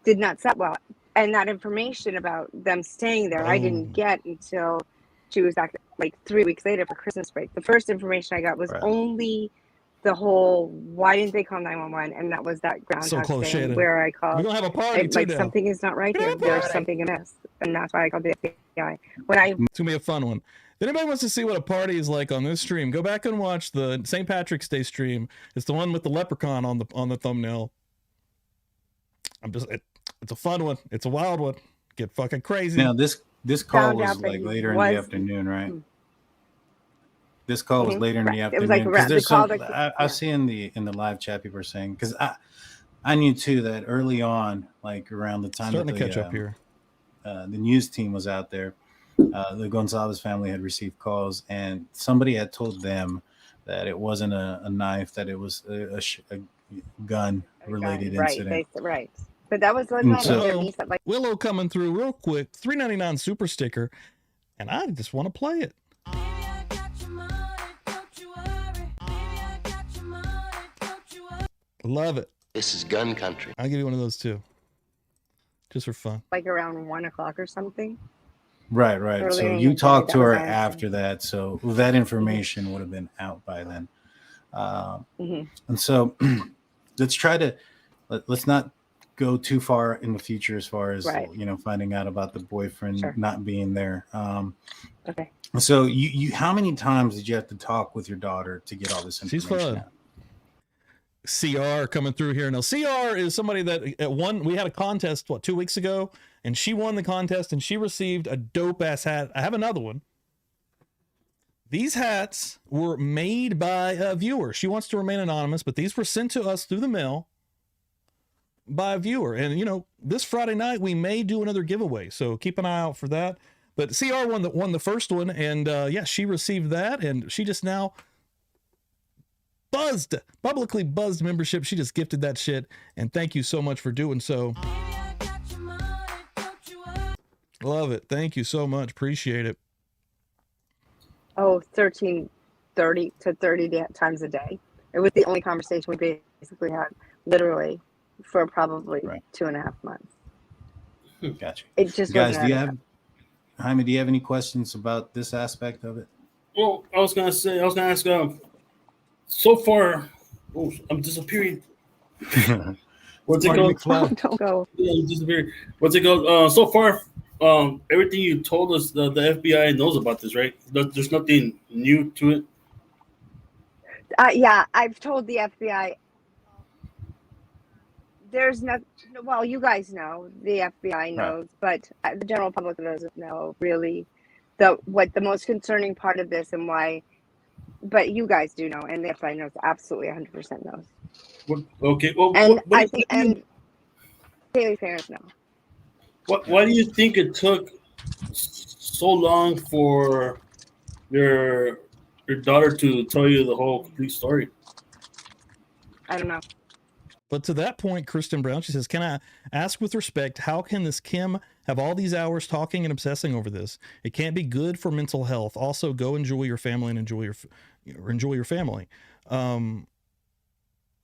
did not set well. And that information about them staying there, I didn't get until she was back like 3 weeks later for Christmas break. The first information I got was only the whole, why didn't they call 911? And that was that Groundhog Day where I called. We're going to have a party too now. Something is not right here. There's something amiss. And that's why I called the FBI. It's going to be a fun one. If anybody wants to see what a party is like on this stream, go back and watch the St. Patrick's Day stream. It's the one with the leprechaun on the thumbnail. It's a fun one. It's a wild one. Get fucking crazy. Now this call was like later in the afternoon, right? This call was later in the afternoon. It was like there's I see in the live chat people are saying, because I knew too that early on, like around the time starting to catch up here, the news team was out there. The Gonzalez family had received calls, and somebody had told them that it wasn't a knife, that it was a gun related incident. Right. But that was like Willow coming through real quick, $3.99 super sticker, and I just want to play it. Love it. This is gun country. I'll give you one of those too, just for fun. Like around 1 o'clock or something. Right. So you talked to her after that, so that information would have been out by then. And so let's not go too far in the future as far as finding out about the boyfriend not being there. Okay. So you how many times did you have to talk with your daughter to get all this information? She's fun. Out? CR coming through here. Now, CR is somebody that we had a contest, 2 weeks ago, and she won the contest, and she received a dope-ass hat. I have another one. These hats were made by a viewer. She wants to remain anonymous, but these were sent to us through the mail by a viewer. And, this Friday night, we may do another giveaway, so keep an eye out for that. But CR won the first one, and, she received that, and she just now publicly buzzed membership. She just gifted that shit, and thank you so much for doing so. Love it. Thank you so much. Appreciate it. 30 to 30 times a day. It was the only conversation we basically had literally for probably 2.5 months. Gotcha. It just guys, Jaime, do you have any questions about this aspect of it? Well, I was gonna ask. So far, I'm disappearing. What's it Marty called? McFly. Don't go. What's it called? So far, everything you told us, the FBI knows about this, right? There's nothing new to it. Yeah, I've told the FBI. There's not. Well, you guys know, the FBI knows, but the general public doesn't know really what the most concerning part of this and why. But you guys do know, and the FBI knows, absolutely 100% knows. Okay. Well, And I think, and daily parents know. why do you think it took so long for your daughter to tell you the whole complete story? I don't know. But to that point, Kristen Brown, she says, can I ask with respect, how can this Kim have all these hours talking and obsessing over this? It can't be good for mental health. Also, go enjoy your family and enjoy your family. I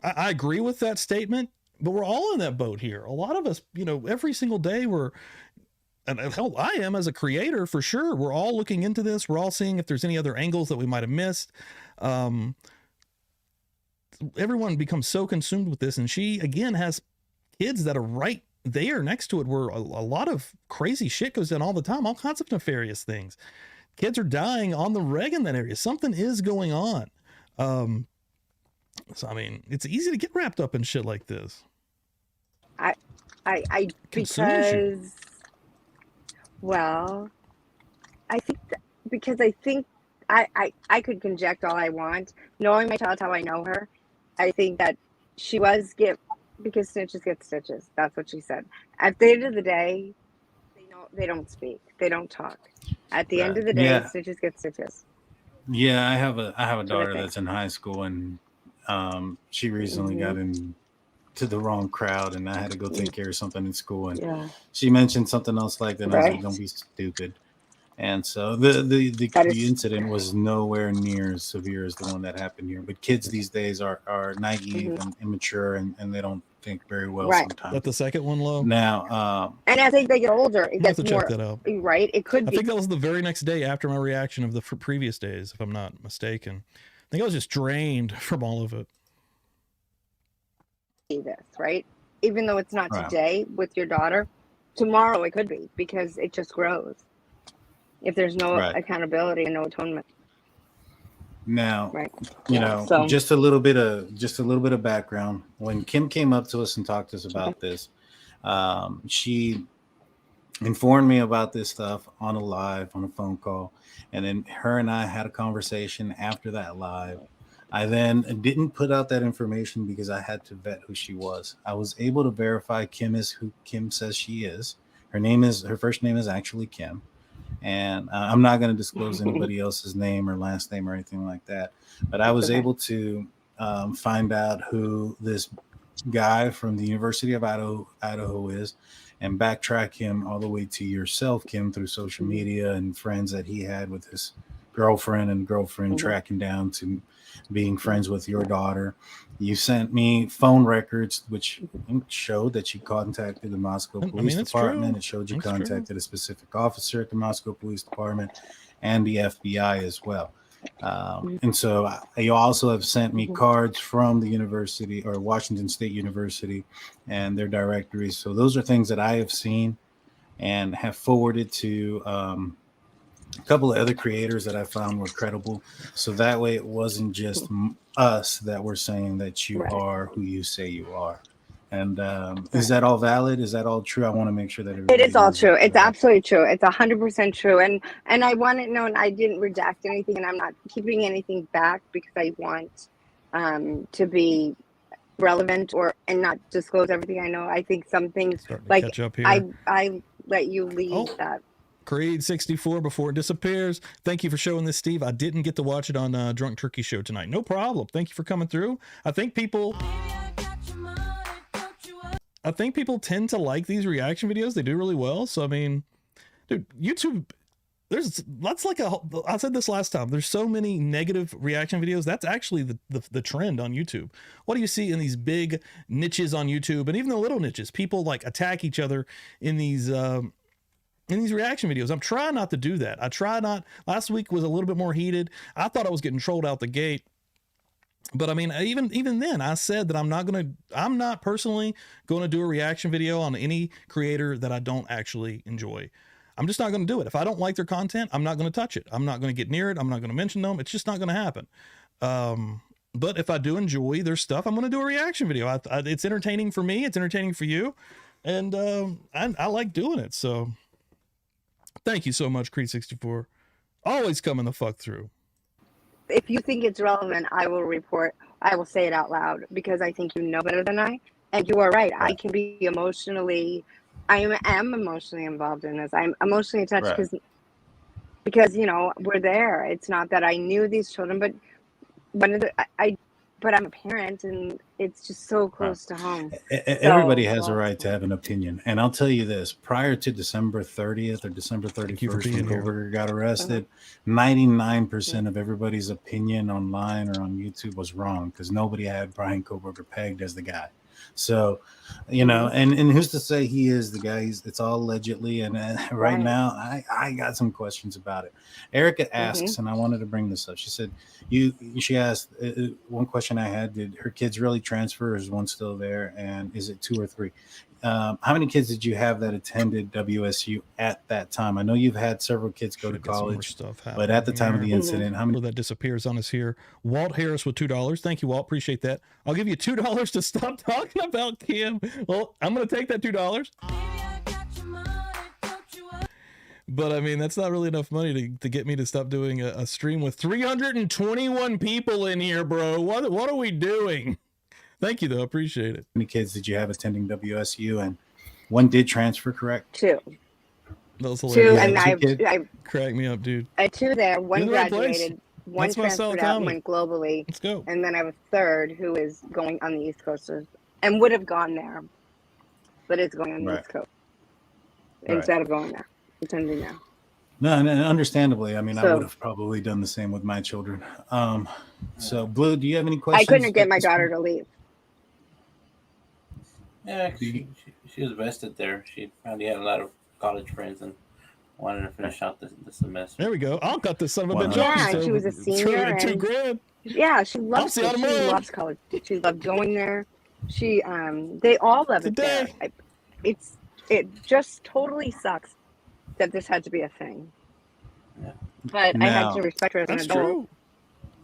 agree with that statement, but we're all in that boat here. A lot of us, every single day and hell, I am as a creator for sure. We're all looking into this. We're all seeing if there's any other angles that we might have missed. Everyone becomes so consumed with this, and she again has kids that are right there next to it where a lot of crazy shit goes down all the time, all kinds of nefarious things. Kids are dying on the reg in that area. Something is going on. So I mean, it's easy to get wrapped up in shit like this. Because, well, I think because I think I could conject all I want. Knowing my child how I know her, I think that she was because snitches get stitches. That's what she said. At the end of the day, they don't speak. They don't talk. At the end of the day, snitches get stitches. Yeah, I have a daughter that's in high school, and she recently got into the wrong crowd, and I had to go take care of something in school, and she mentioned something else like that. And I was like, "Don't be stupid." And so the incident was nowhere near as severe as the one that happened here. But kids these days are naive and immature, and they don't think very well sometimes. Is that the second one, Lo? Now, and as they get older, it gets more. Check that out. Right? It could be. I think that was the very next day after my reaction of the previous days, if I'm not mistaken. I think I was just drained from all of it. This, right? Even though it's not today with your daughter, tomorrow it could be, because it just grows. If there's no accountability and no atonement. Now, just a little bit of background. When Kim came up to us and talked to us about this, she informed me about this stuff on a phone call, and then her and I had a conversation after that live. I then didn't put out that information because I had to vet who she was. I was able to verify Kim is who Kim says she is. Her first name is actually Kim. And I'm not going to disclose anybody else's name or last name or anything like that. But I was able to find out who this guy from the University of Idaho is, and backtrack him all the way to yourself, Kim, through social media and friends that he had with his girlfriend tracking down to being friends with your daughter. You sent me phone records, which showed that you contacted the Moscow Police Department. It showed you contacted a specific officer at the Moscow Police Department and the FBI as well. And so you also have sent me cards from the university, or Washington State University, and their directories. So those are things that I have seen and have forwarded to a couple of other creators that I found were credible. So that way it wasn't just us that were saying that you are who you say you are. And is that all valid? Is that all true? I want to make sure that it is all true. It's absolutely true. It's 100% true. And I want it known, I didn't redact anything, and I'm not keeping anything back because I want to be relevant and not disclose everything I know. I think some things like I let you lead that. Creed 64 before it disappears. Thank you for showing this, Steve. I didn't get to watch it on Drunk Turkey Show tonight. No problem. Thank you for coming through. I think people tend to like these reaction videos. They do really well. So I mean, dude, YouTube, I said this last time, there's so many negative reaction videos. That's actually the trend on YouTube. What do you see in these big niches on YouTube, and even the little niches? People like attack each other in these reaction videos. I'm trying not to do that. Last week was a little bit more heated. I thought I was getting trolled out the gate. But I mean, even then, I said that I'm not personally going to do a reaction video on any creator that I don't actually enjoy. I'm just not going to do it. If I don't like their content, I'm not going to touch it. I'm not going to get near it. I'm not going to mention them. It's just not going to happen. But if I do enjoy their stuff, I'm going to do a reaction video. It's entertaining for me. It's entertaining for you. And I like doing it. So thank you so much, Creed64. Always coming the fuck through. If you think it's relevant, I will say it out loud because I think you know better than I. And you are right. I can be I am emotionally involved in this. I'm emotionally attached because we're there. It's not that I knew these children, but but I'm a parent, and it's just so close to home. Everybody has a right to have an opinion. And I'll tell you this, prior to December 30th or December 31st, when Koberger got arrested, 99% of everybody's opinion online or on YouTube was wrong because nobody had Brian Koberger pegged as the guy. So, and who's to say he is the guy? It's all allegedly. And right now, I got some questions about it. Erica asks, and I wanted to bring this up. She said, she asked one question I had: did her kids really transfer? Or is one still there? And is it 2 or 3? How many kids did you have that attended WSU at that time? I know you've had several kids go to college, but at the time of the incident, how many that disappears on us here? Walt Harris with $2. Thank you, Walt. Appreciate that. I'll give you $2 to stop talking about Kim. Well, I'm going to take that $2. But I mean, that's not really enough money to get me to stop doing a stream with 321 people in here, bro. What are we doing? Thank you, though. Appreciate it. How many kids did you have attending WSU? And one did transfer, correct? 2. That was hilarious. 2, and I crack me up, dude. I had 2 there. One graduated. One That's transferred out and went globally. Let's go. And then I have a third who is going on the East Coast and would have gone there, but it's going on the East Coast instead of going there, attending there. No, understandably. I mean, I would have probably done the same with my children. So, Blue, do you have any questions? I couldn't get my daughter to leave. Yeah, she was vested there. She found he had a lot of college friends and wanted to finish out the semester. There we go. I'll cut this son of a bitch off. Yeah, she was a senior. $2,000. Yeah, she loves it. She loves college. She loved going there. They all love it there. It just totally sucks that this had to be a thing. Yeah. But I had to respect her as an adult. True.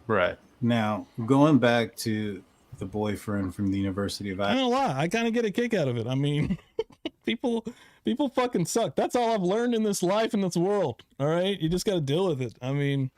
Right. Now, going back to the boyfriend from the University of I don't lie. I kind of get a kick out of it. I mean, people fucking suck. That's all I've learned in this life, in this world. All right. You just got to deal with it. I mean,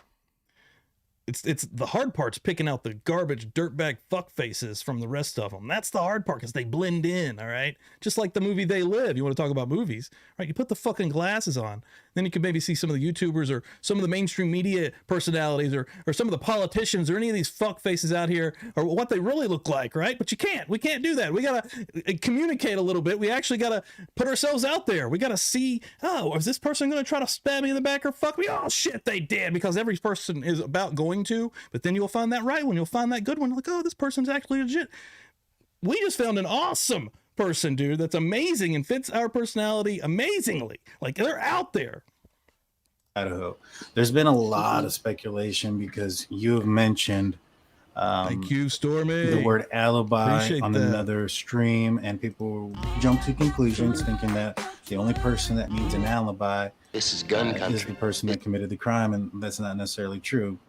it's the hard part's picking out the garbage dirtbag fuck faces from the rest of them. That's the hard part because they blend in. All right. Just like the movie They Live. You want to talk about movies, right? You put the fucking glasses on, then you can maybe see some of the YouTubers or some of the mainstream media personalities or some of the politicians or any of these fuck faces out here or what they really look like, right? But we can't do that. We got to communicate a little bit. We actually got to put ourselves out there. We got to see, oh, is this person going to try to stab me in the back or fuck me? Oh shit, they did, because every person is about going to, but then you'll find that right one. You'll find that good one. Like, oh, this person's actually legit. We just found an awesome person, dude, that's amazing and fits our personality amazingly. Like, they're out there. Idaho. There's been a lot of speculation because you have mentioned thank you, Stormy, the word alibi Appreciate on that. another stream, and people jump to conclusions thinking that the only person that needs an alibi This is gun is country. the person that committed the crime, and that's not necessarily true.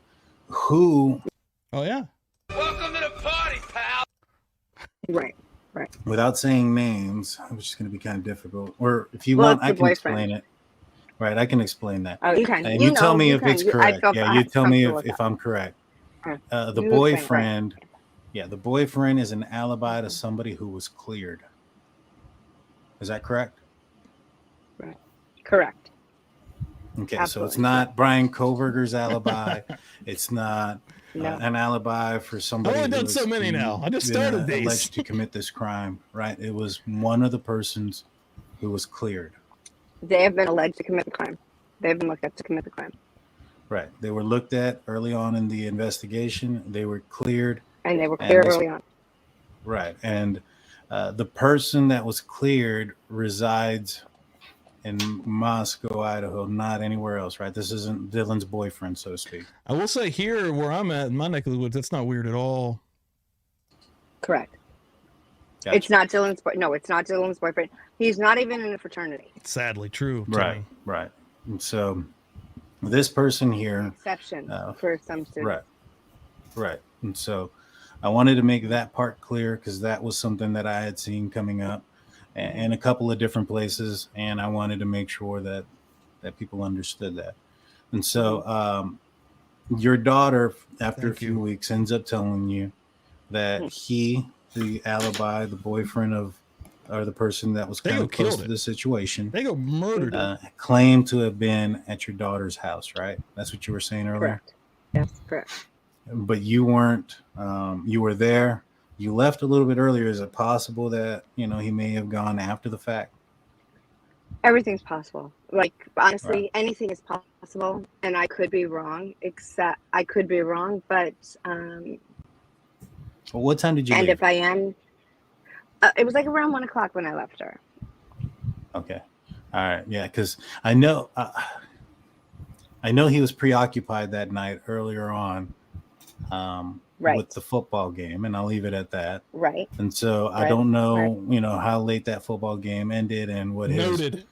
Who, Oh yeah. Welcome to the party, pal. Right. without saying names, which is going to be kind of difficult, or if you Well, want, it's I the can boyfriend. explain it. Right, I can explain that. Oh, you can. And you tell me if it's correct. Yeah, you tell me if if I'm correct. The You explain it, boyfriend, the boyfriend is an alibi to somebody who was cleared. Is that correct? Correct. Okay, so Absolutely. it's not Brian Koberger's alibi. It's not No. an alibi for somebody. I've only who done was so many now. I just started these. alleged to commit this crime, right? It was one of the persons who was cleared. They have been alleged to commit the crime. They've been looked at to commit the crime. Right. They were looked at early on in the investigation. They were cleared. And they were clear this- early on. Right. And the person that was cleared resides in Moscow, Idaho, not anywhere else, right? This isn't Dylan's boyfriend, so to speak. I will say here where I'm at in my neck of the woods, that's not weird at all. Correct. Gotcha. It's not Dylan's no, it's not Dylan's boyfriend. He's not even in a fraternity. Sadly true. Right, Timmy. right. And so this person here, Exception for some students. right. And so I wanted to make that part clear because that was something that I had seen coming up in a couple of different places, and I wanted to make sure that people understood that. And so your daughter, after a few weeks, ends up telling you that he, the alibi, the boyfriend of, or the person that was kind of close to the situation, they go murdered claimed to have been at your daughter's house, right? That's what you were saying earlier? Correct. Yes, correct. But you weren't, you were there. You left a little bit earlier. Is it possible that, he may have gone after the fact? Everything's possible. Like, honestly, anything is possible. And I could be wrong, but well, what time did you leave? If I am, it was like around 1 o'clock when I left her. Okay. All right. Yeah. Because I know he was preoccupied that night earlier on with the football game, and I'll leave it at that. Right. And so I don't know, how late that football game ended and what his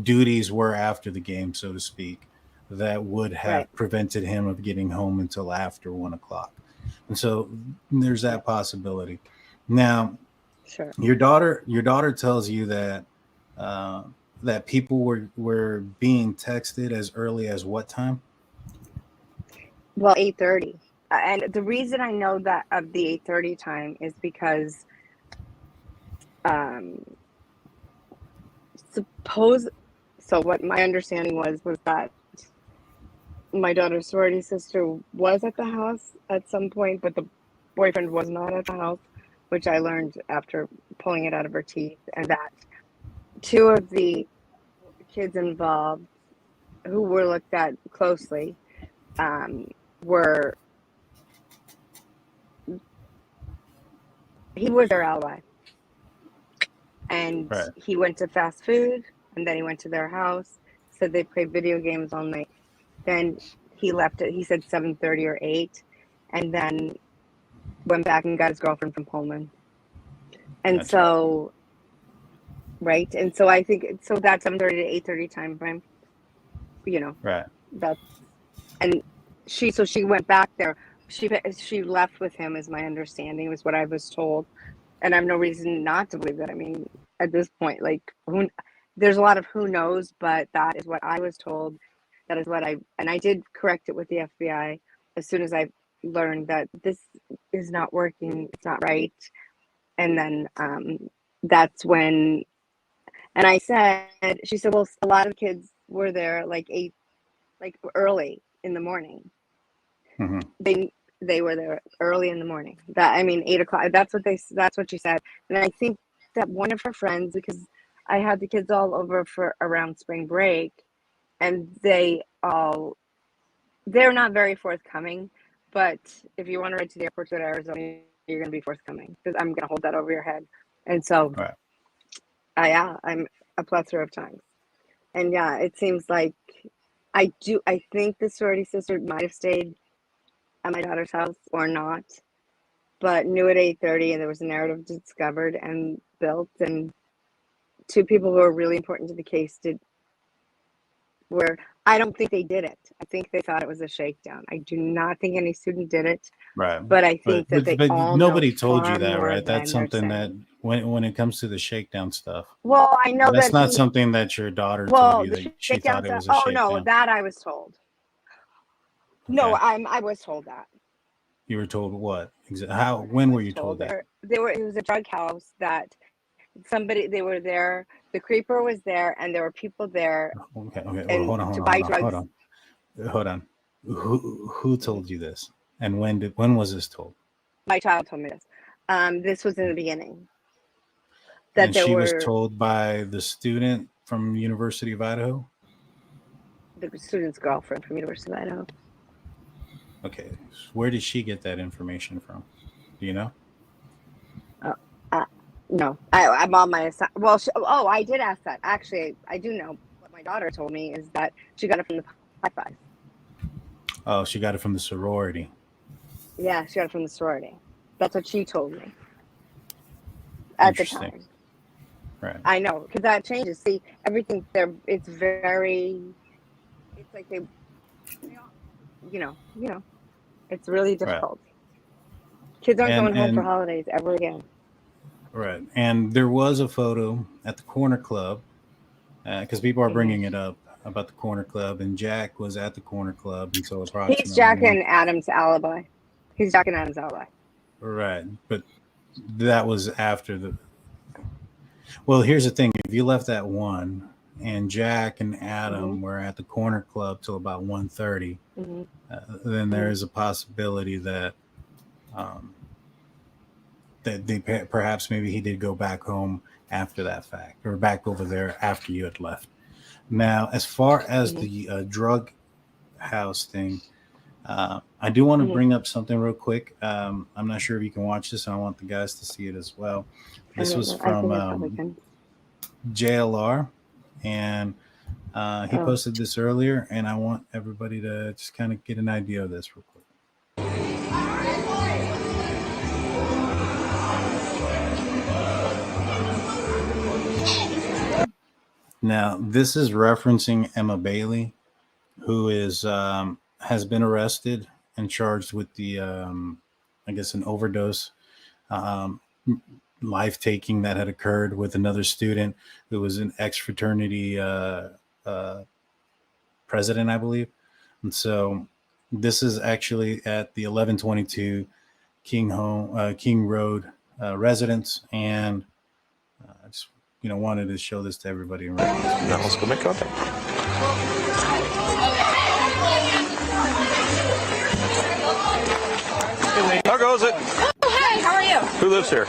duties were after the game, so to speak, that would have prevented him of getting home until after 1 o'clock. And so there's that possibility. Now, your daughter tells you that that people were being texted as early as what time? Well, 8:30. And the reason I know that of the 8:30 time is because so what my understanding was that my daughter's sorority sister was at the house at some point, but the boyfriend was not at the house, which I learned after pulling it out of her teeth, and that two of the kids involved who were looked at closely he was their alibi, and he went to fast food, and then he went to their house, said they played video games all night. Then he left it, he said 7:30 or 8, and then went back and got his girlfriend from Pullman. And so and so I think that 7:30 to 8:30 time frame, that's, and she went back there. She left with him, is my understanding, was what I was told, and I have no reason not to believe that. I mean, at this point, like, there's a lot of who knows, but that is what I was told. That is what I did correct it with the FBI as soon as I learned that this is not working, it's not right. And then that's when, and I said, she said, well, a lot of kids were there like early in the morning. They were there early in the morning. 8 o'clock. That's what she said. And I think that one of her friends, because I had the kids all over for around spring break, and they're not very forthcoming. But if you want to ride to the airport to go to Arizona, you're going to be forthcoming, because I'm going to hold that over your head. And so, I'm a plethora of times. And it seems like I think the sorority sister might have stayed at my daughter's house or not, but knew at 8:30, and there was a narrative discovered and built, and two people who are really important to the case I don't think they did it. I think they thought it was a shakedown. I do not think any student did it. Right. But I think that they all nobody know told you that, more right? That's than something that when it comes to the shakedown stuff. Well, I know that's not something that your daughter told you that she thought it was a shakedown. Oh no, that I was told. Okay. No, I was told that. You were told what? How? When were you told that? It was a drug house that they were there. The creeper was there, and there were people there. Okay. Well, hold on. Who told you this? And when was this told? My child told me this. This was in the beginning. And she was told by the student from University of Idaho? The student's girlfriend from University of Idaho. Okay. Where did she get that information from? Do you know? No, I'm on my well. I did ask that. Actually, I do know what my daughter told me is that she got it from the Pi Phi. Oh, she got it from the sorority. Yeah, she got it from the sorority. That's what she told me at the Interesting. time. Right. I know, because that changes. See, everything there. It's very. It's like they, it's really difficult. Kids aren't going home for holidays ever again. Right. And there was a photo at the corner club because people are bringing it up about the corner club, and Jack was at the corner club, and so approximately He's Jack and Adam's alibi. He's Jack and Adam's alibi. Right, but that was after the. Well, here's the thing: if you left at 1, and Jack and Adam were at the corner club till about 1:30, then there is a possibility that that they perhaps maybe he did go back home after that fact, or back over there after you had left. Now, as far as the drug house thing, I do want to bring up something real quick. I'm not sure if you can watch this, and I want the guys to see it as well. This was from JLR, and he posted this earlier, and I want everybody to just kind of get an idea of this real quick. Now, this is referencing Emma Bailey, who is has been arrested and charged with the, I guess, an overdose life taking that had occurred with another student who was an ex-fraternity president, I believe. And so this is actually at the 1122 King Road residence, and I just wanted to show this to everybody. Now let's go make contact. How goes it? Oh, hey, how are you? Who lives here?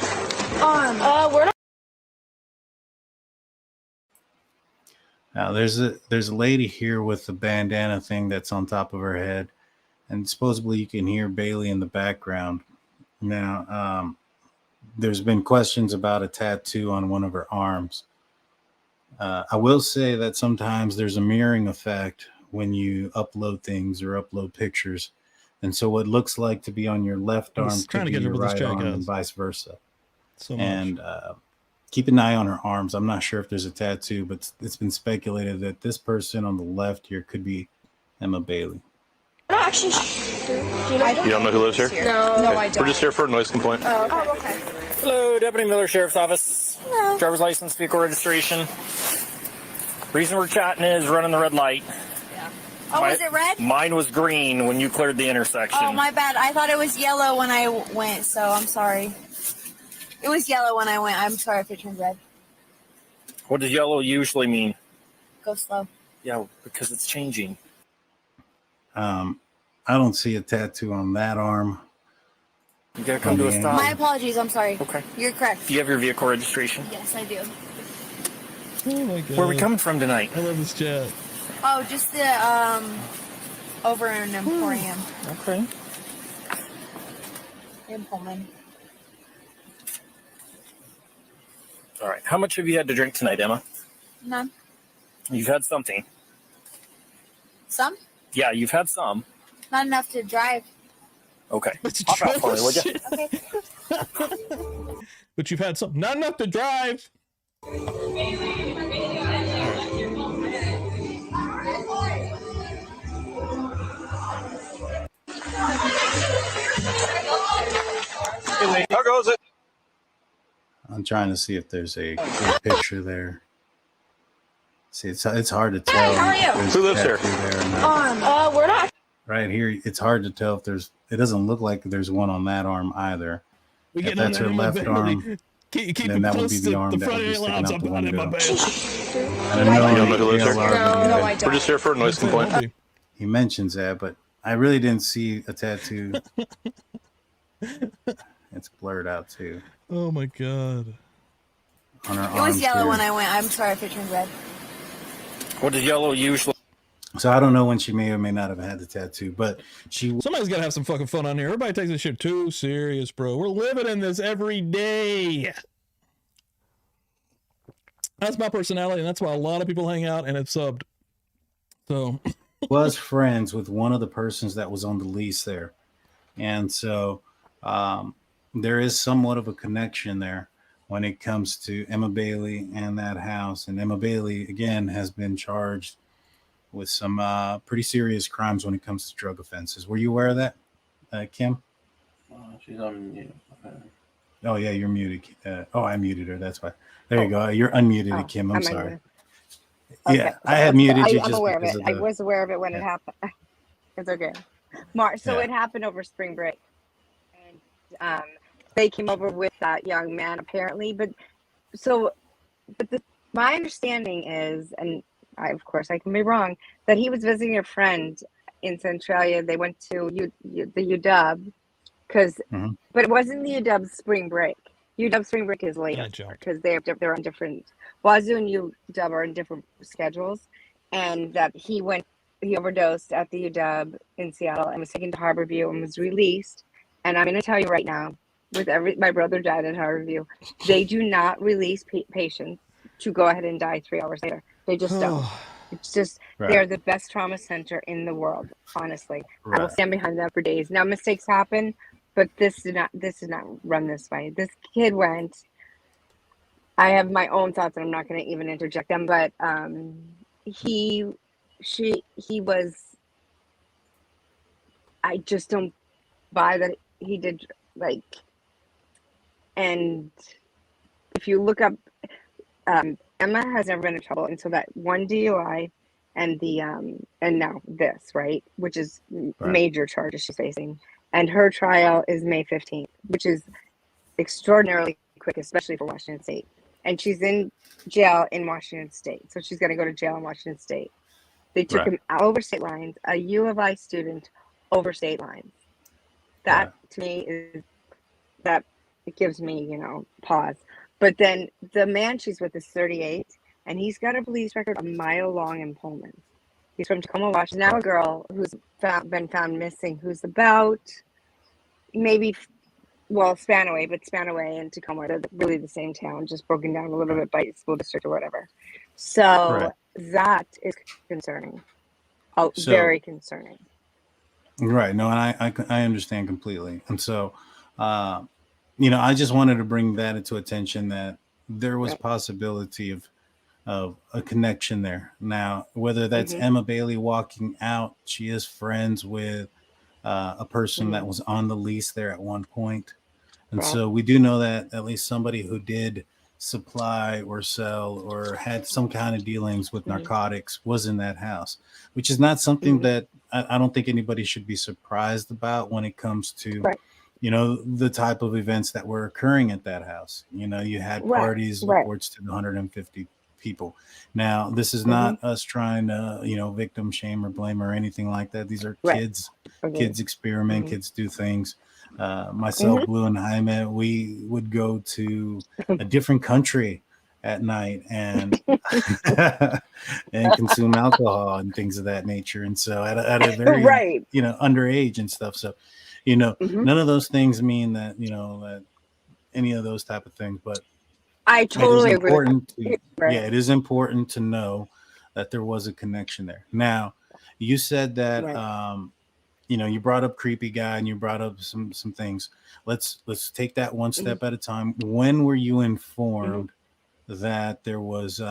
We're not. Now there's a lady here with the bandana thing that's on top of her head, and supposedly you can hear Bailey in the background. Now, there's been questions about a tattoo on one of her arms. I will say that sometimes there's a mirroring effect when you upload things or upload pictures. And so what looks like to be on your left arm could be your right arm, and vice versa. And keep an eye on her arms. I'm not sure if there's a tattoo, but it's been speculated that this person on the left here could be Emma Bailey. I'm not actually You don't know who lives here? No, okay. I don't. We're just here for a noise complaint. Oh, okay. Hello, Deputy Miller Sheriff's Office. Hello. Driver's license, vehicle registration. Reason we're chatting is running the red light. Yeah. Oh, was it red? Mine was green when you cleared the intersection. Oh, my bad. I thought it was yellow when I went, so I'm sorry. It was yellow when I went. I'm sorry if it turned red. What does yellow usually mean? Go slow. Yeah, because it's changing. I don't see a tattoo on that arm. You gotta come to a stop. My apologies. I'm sorry. Okay. You're correct. Do you have your vehicle registration? Yes, I do. Oh my god. Where are we coming from tonight? I love this chat. Oh, just the over in Emporium. Okay. In Pullman. All right. How much have you had to drink tonight, Emma? None. You've had something. Some? Yeah, you've had some. Not enough to drive. Okay. That's Hop out for me, would you? Okay. But you've had something. Not enough to drive. How goes it? I'm trying to see if there's a picture there. See, it's hard to tell. Hey, how are you? Who lives here? We're not. Right here, it's hard to tell if there's. It doesn't look like there's one on that arm either. We If that's her left arm, then that would be the arm that would be sticking out the window. I don't know. You don't know who lives here? No, I don't. We're just here for a noise complaint. He mentions that, but I really didn't see a tattoo. It's blurred out too. Oh my god. On her It was arms yellow here. when I went. I'm sorry if it turned red. What does yellow usually? So I don't know when she may or may not have had the tattoo, but she. Somebody's got to have some fucking fun on here. Everybody takes this shit too serious, bro. We're living in this every day. That's my personality, and that's why a lot of people hang out and have subbed. So was friends with one of the persons that was on the lease there, and so there is somewhat of a connection there when it comes to Emma Bailey and that house. And Emma Bailey again has been charged with some pretty serious crimes when it comes to drug offenses. Were you aware of that, Kim? She's on mute. Oh yeah, you're muted. I muted her. That's why. There you go. You're unmuted, Kim. I'm sorry. Okay. Yeah, I had muted you I'm just aware of because it. of the. I was aware of it when it happened. It's okay. So it happened over spring break, and they came over with that young man apparently. My understanding is, and of course I can be wrong, that he was visiting a friend in Centralia. They went to the UW but it wasn't the UW spring break. UW spring break is later because they're on different. Wazoo and UW are on different schedules, and that he overdosed at the UW in Seattle and was taken to Harborview and was released. And I'm going to tell you right now, my brother died at Harborview. They do not release patients to go ahead and die 3 hours later. They just don't. It's just they're the best trauma center in the world. Honestly, I will stand behind that for days. Now mistakes happen, but this did not run this way. This kid went. I have my own thoughts, and I'm not going to even interject them. But he was. I just don't buy that he did and if you look up, Emma has never been in trouble until that one DUI and and now this, right, which is major charges she's facing, and her trial is May 15th, which is extraordinarily quick, especially for Washington State, and she's in jail in Washington State, so she's going to go to jail in Washington State. They took him over state lines, a U of I student over state lines. That to me it gives me, pause. But then the man she's with is 38, and he's got a police record a mile long in Pullman. He's from Tacoma, Washington. Now a girl who's been found missing, who's about maybe, Spanaway and Tacoma, they're really the same town, just broken down a little bit by school district or whatever. So that is concerning. Very concerning. Right. No, and I understand completely. And so, I just wanted to bring that into attention that there was possibility of a connection there. Now, whether that's Emma Bailey walking out, she is friends with a person that was on the lease there at one point. And so we do know that at least somebody who did supply or sell or had some kind of dealings with narcotics was in that house, which is not something that I don't think anybody should be surprised about when it comes to, the type of events that were occurring at that house. You had parties, reports to 150 people. Now, this is not us trying to, victim shame or blame or anything like that. These are kids. Kids experiment. Kids do things. Myself, Blue, and Jaime, we would go to a different country at night and and consume alcohol and things of that nature. And so at a very underage and stuff. So none of those things mean that that any of those type of things. But I totally agree. It is important to know that there was a connection there. Now, you said that you brought up creepy guy and you brought up some things. Let's take that one step at a time. When were you informed that there was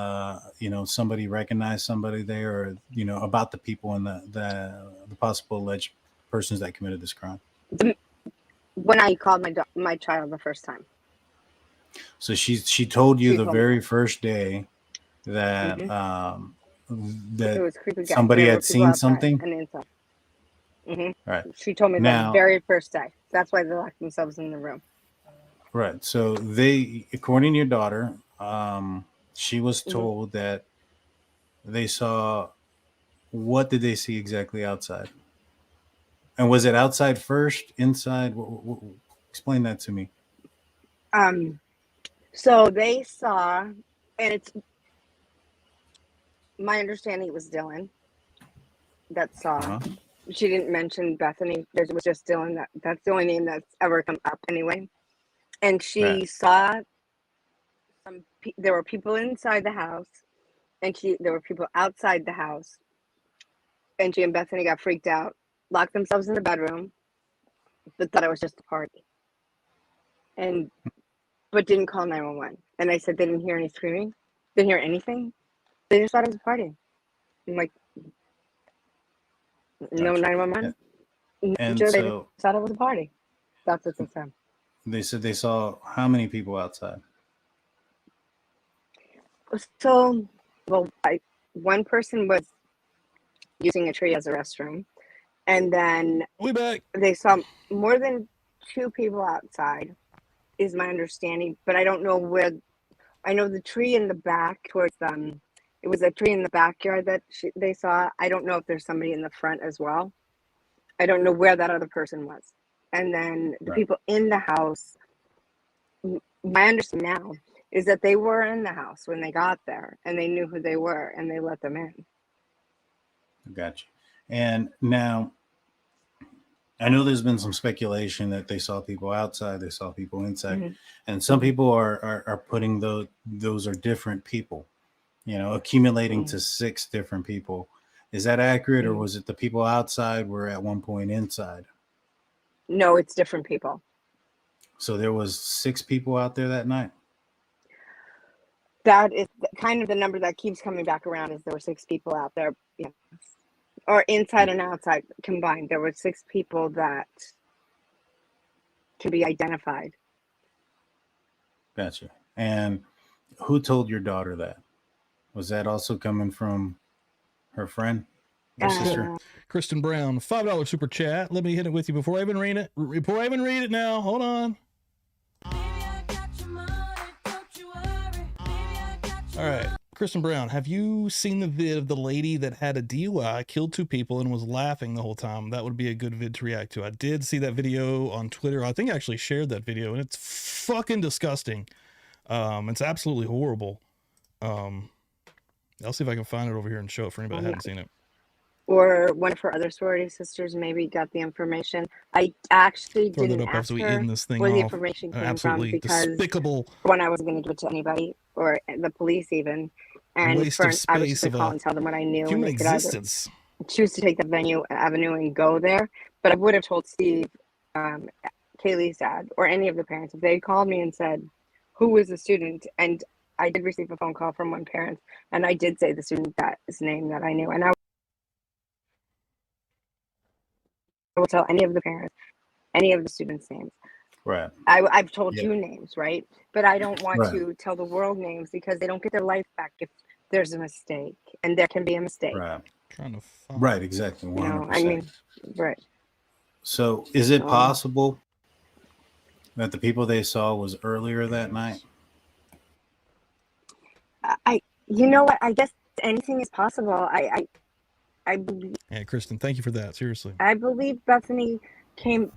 somebody recognized somebody there, or about the people and the possible alleged persons that committed this crime? When I called my child the first time. So she told you the very first day that that somebody had seen something. Right. She told me the very first day. That's why they locked themselves in the room. Right. So according to your daughter, she was told that they saw. What did they see exactly outside? And was it outside first, inside? Explain that to me. So they saw, and it's my understanding it was Dylan that saw. She didn't mention Bethany. It was just Dylan. That's the only name that's ever come up anyway. And she saw some there were people inside the house, and there were people outside the house, and she and Bethany got freaked out, locked themselves in the bedroom, but thought it was just a party, but didn't call 911. And I said they didn't hear any screaming, didn't hear anything. They just thought it was a party. I'm like, no Gotcha. 911. And They so thought it was a party. That's what they said. they said they saw how many people outside? So, well, one person was using a tree as a restroom, and then We back. they saw more than 2 people outside, is my understanding, but I don't know where. I know the tree in the back towards them. It was a tree in the backyard that they saw. I don't know if there's somebody in the front as well. I don't know where that other person was. And then the people in the house, my understanding now is that they were in the house when they got there, and they knew who they were, and they let them in. Gotcha. And now, I know there's been some speculation that they saw people outside, they saw people inside, and some people are putting those are different people, accumulating to 6 different people. Is that accurate, or was it the people outside were at one point inside? No, it's different people. So there was 6 people out there that night? That is kind of the number that keeps coming back around, is there were 6 people out there. Yeah. Or inside and outside combined. There were 6 people that could be identified. Gotcha. And who told your daughter that? Was that also coming from her friend, her sister? Kristen Brown, $5 super chat. Let me hit it with you before I even read it. Now, hold on. All right, Kristen Brown, have you seen the vid of the lady that had a DUI, killed 2 people, and was laughing the whole time? That would be a good vid to react to. I did see that video on Twitter. I think I actually shared that video, and it's fucking disgusting. It's absolutely horrible. I'll see if I can find it over here and show it for anybody that hasn't seen it. Or one of her other sorority sisters maybe got the information. I actually didn't ask her where the information came from, because despicable. One, I wasn't going to give it to anybody or the police even, and waste of I was space just going of to call and tell them what I knew. Human and they could existence. choose to take the avenue and go there. But I would have told Steve, Kaylee's dad, or any of the parents, if they called me and said, who was the student? And I did receive a phone call from one parent, and I did say the student that's name that I knew, and I will tell any of the parents, any of the students' names. Right. I've told you names, right? But I don't want to tell the world names, because they don't get their life back if there's a mistake, and there can be a mistake. Right. Trying to find Right. Exactly. 100%. I mean, right. So, is it possible that the people they saw was earlier that night? You know what? I guess anything is possible. I believe. Yeah, Kristen, thank you for that. Seriously. I believe Bethany came.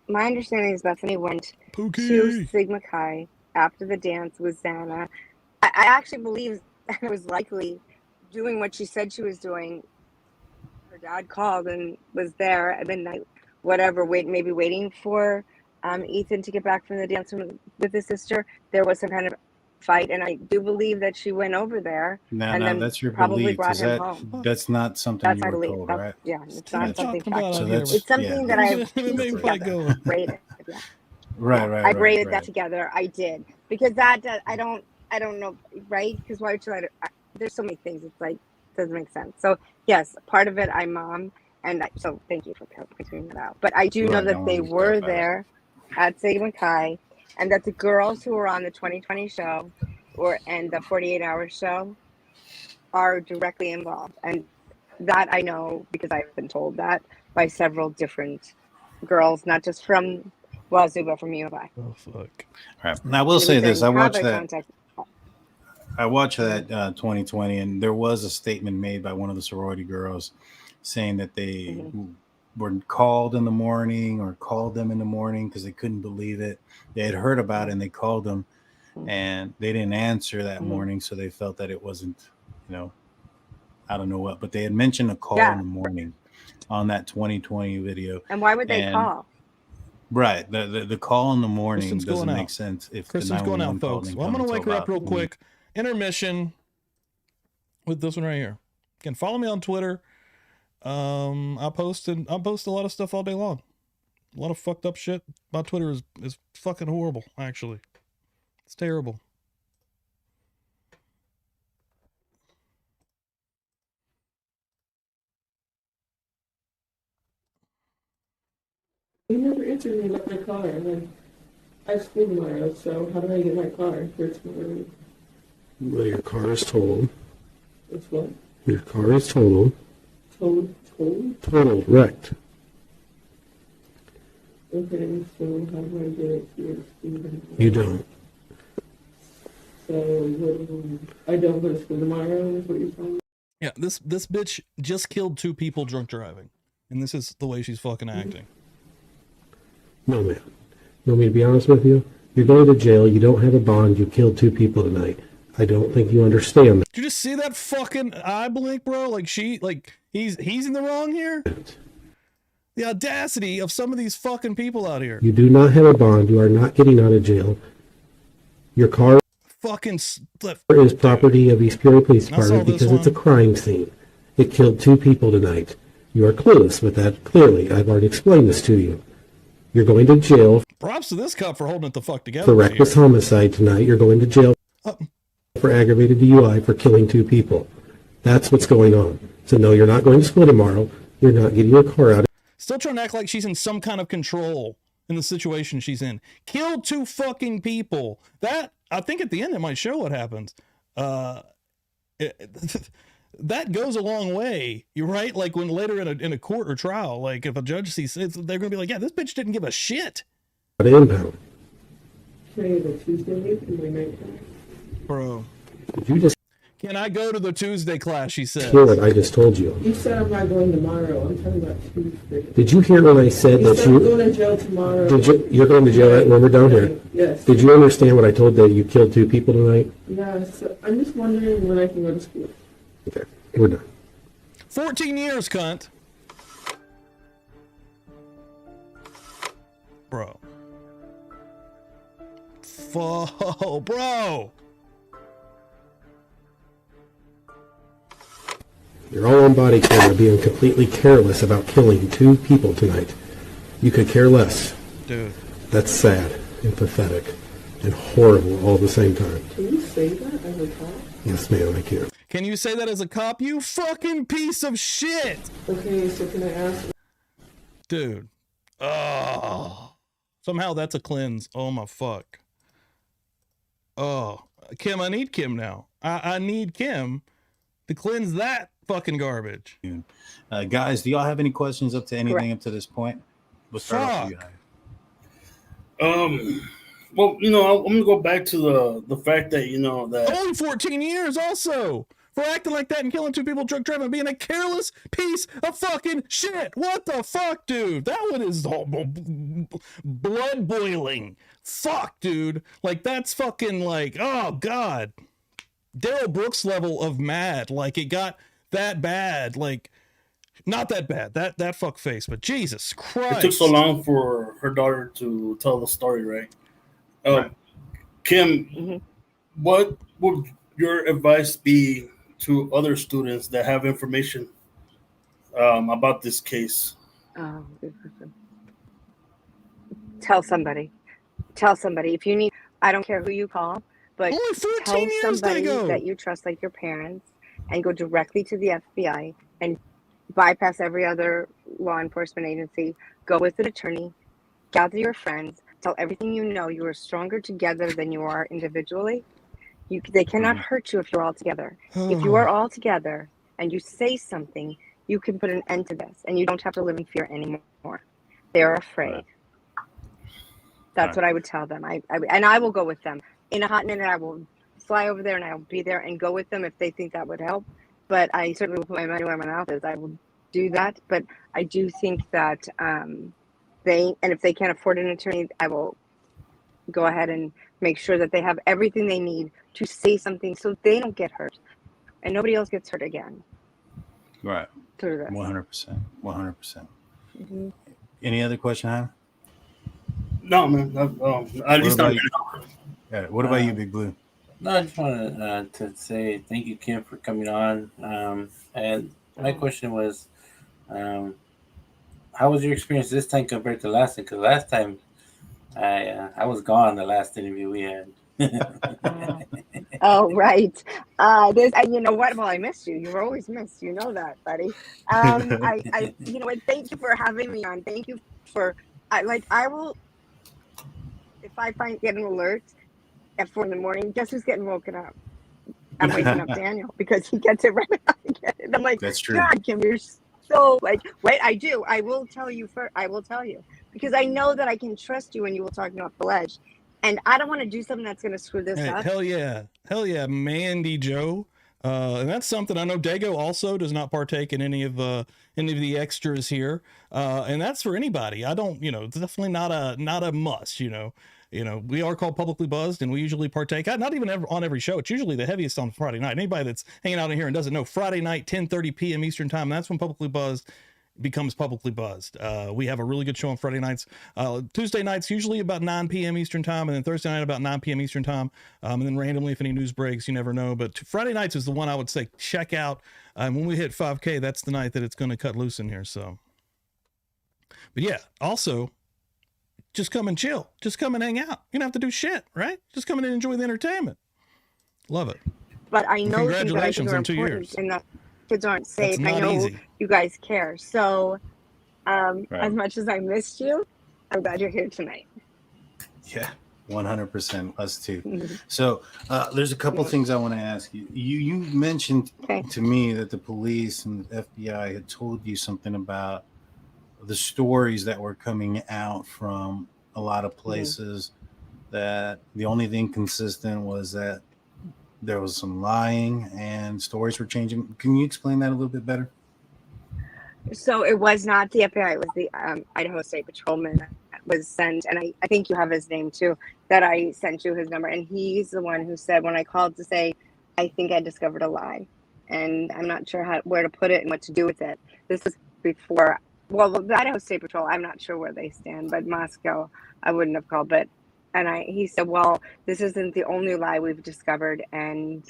My understanding is Bethany went to Sigma Chi after the dance with Xana. I actually believe Xana was likely doing what she said she was doing. Her dad called and was there at midnight, whatever, maybe waiting for Ethan to get back from the dance with his sister. There was some kind of fight, and I do believe that she went over there. No, and then that's your probably belief. brought him home. That's not something That's you my were belief. told, That's, right? yeah, it's not something about factual. it. It's something that I've braided. Yeah. Right. I braided that together. I did, because that I don't know, right? Because why would you let it? There's so many things. It's like, doesn't make sense. So yes, part of it I'm mom, and so thank you for pointing that out. But I do know that they were there at Sigma Chi, and that the girls who were on the 2020 show and the 48-hour show are directly involved, and that I know because I've been told that by several different girls, not just from WSU, but from U of I. Oh fuck! All right. Now I will say this: I watched that 2020, and there was a statement made by one of the sorority girls saying that they were called in the morning, or called them in the morning, because they couldn't believe it. They had heard about it and they called them, and they didn't answer that morning, so they felt that it wasn't, I don't know what, but they had mentioned a call in the morning on that 2020 video. And why would they call? Right. The call in the morning Kristen's doesn't going make out. sense if Kristen's the going 911 out, call folks. didn't Well, I'm come going to until wake her up about real quick. Intermission with this one right here. Again, follow me on Twitter. I post a lot of stuff all day long. A lot of fucked up shit. My Twitter is fucking horrible, actually. It's terrible. You never answered me about my car, and then I have school tomorrow, so how do I get my car for tomorrow? Well, your car is totaled. It's what? Your car is totaled. Totaled? Totaled, wrecked. Okay, so how do I get it to your school? You don't. So I don't go to school tomorrow, is what you're telling me? Yeah, this bitch just killed 2 people drunk driving. And this is the way she's fucking acting. No, man. You want me to be honest with you? You're going to jail. You don't have a bond. You killed 2 people tonight. I don't think you understand that. Did you just see that fucking eye blink, bro? Like he's in the wrong here? The audacity of some of these fucking people out here. You do not have a bond. You are not getting out of jail. Your car Fucking split. is property of East Peoria Police I saw Department this because it's a one. crime scene. It killed 2 people tonight. You are clueless with that, clearly. I've already explained this to you. You're going to jail Props to this cop for holding it the fuck together. for right reckless here. homicide tonight. You're going to jail for aggravated DUI for killing 2 people. That's what's going on. So no, you're not going to school tomorrow. You're not getting your car out. Still trying to act like she's in some kind of control in the situation she's in. Killed 2 fucking people. That, I think at the end it might show what happens. That goes a long way. You're right. Like when later in a court or trial, like if a judge sees it, they're going to be like, yeah, this bitch didn't give a shit. Impound. Can I go to Tuesday in my night class? Bro. Did you just Can I go to the Tuesday class, she said. hear what I just told you? You said I'm not going tomorrow. I'm talking about Tuesday. Did you hear when I said You that said I'm going to jail tomorrow. you're going to jail when we're down here? Yes. Did you understand what I told that you killed 2 people tonight? Yeah, so I'm just wondering when I can go to school. Okay, we're done. 14 years, cunt. Bro. Bro. You're all on body camera being completely careless about killing 2 people tonight. You could care less. Dude. That's sad and pathetic and horrible all at the same time. Can you say that as a cop? Yes, ma'am, I can. Can you say that as a cop? You fucking piece of shit. Okay, so can I ask? Dude. Oh. Somehow that's a cleanse. Oh my fuck. Oh. Kim, I need Kim now. I need Kim to cleanse that fucking garbage. Guys, do y'all have any questions up to anything Correct. up to this point? We'll start off with you, Hyde. Well, I'm gonna go back to the fact that that only 14 years also for acting like that and killing 2 people drunk driving, being a careless piece of fucking shit. What the fuck, dude? That one is blood boiling. Fuck, dude. Like that's fucking like, oh god, Daryl Brooks level of mad. Like it got that bad. Like not that bad. That fuck face, but Jesus Christ. it took so long for her daughter to tell the story, right? Right. Kim, what would your advice be to other students that have information about this case? Tell somebody. Tell somebody. If you need, I don't care who you call, but only 14 tell years somebody ago. that you trust, like your parents, and go directly to the FBI and bypass every other law enforcement agency. Go with an attorney, gather your friends, tell everything you know. You are stronger together than you are individually. They cannot hurt you if you're all together. If you are all together and you say something, you can put an end to this, and you don't have to live in fear anymore. They're afraid. That's what I would tell them. I will go with them in a hot minute. I will fly over there and I'll be there and go with them if they think that would help. But I certainly will put my money where my mouth is. I will do that. But I do think that if they can't afford an attorney, I will go ahead and make sure that they have everything they need to say something so they don't get hurt and nobody else gets hurt again. Right. Through this. 100%. 100%. Any other question, Hyde? No, man. At least not right now. Yeah. What about you, Big Blue? No, I just wanted to say thank you, Kim, for coming on. And my question was, how was your experience this time compared to last time? Because last time I was gone the last interview we had. Oh, right. And you know what? Well, I missed you. You were always missed. You know that, buddy. You know what? Thank you for having me on. Thank you for, I will, if I get an alert at 4 a.m, guess who's getting woken up? I'm waking up Daniel because he gets it right. And I'm like, that's true. God, Kim, you're so like, wait, I do. I will tell you first. I will tell you because I know that I can trust you when you will talk me off the ledge. And I don't want to do something that's going to screw this up. Hell yeah, Mandy Joe. And that's something I know. Dago also does not partake in any of the extras here, and that's for anybody. I don't, it's definitely not a must. We are called Publicly Buzzed, and we usually partake. Not even on every show. It's usually the heaviest on Friday night. Anybody that's hanging out in here and doesn't know, Friday night, 10:30 p.m. Eastern time. That's when Publicly Buzzed becomes Publicly Buzzed. We have a really good show on Friday nights. Tuesday nights usually about 9 p.m. Eastern time, and then Thursday night about 9 p.m. Eastern time. And then randomly, if any news breaks, you never know. But Friday nights is the one I would say check out. When we hit 5K, that's the night that it's going to cut loose in here. So, but yeah, also just come and chill. Just come and hang out. You don't have to do shit, right? Just come in and enjoy the entertainment. Love it. But I know congratulations on 2 important, years. And that kids aren't safe. I know you guys care. So as much as I missed you, I'm glad you're here tonight. Yeah, 100%. Us too. So there's a couple things I want to ask you. You mentioned to me that the police and the FBI had told you something about the stories that were coming out from a lot of places, that the only thing consistent was that there was some lying and stories were changing. Can you explain that a little bit better? So it was not the FBI, it was the Idaho State Patrolman that was sent. And I think you have his name too, that I sent you his number. And he's the one who said, when I called to say, I think I discovered a lie and I'm not sure where to put it and what to do with it. This is before, well, the Idaho State Patrol, I'm not sure where they stand, but Moscow, I wouldn't have called. But he said, well, this isn't the only lie we've discovered. And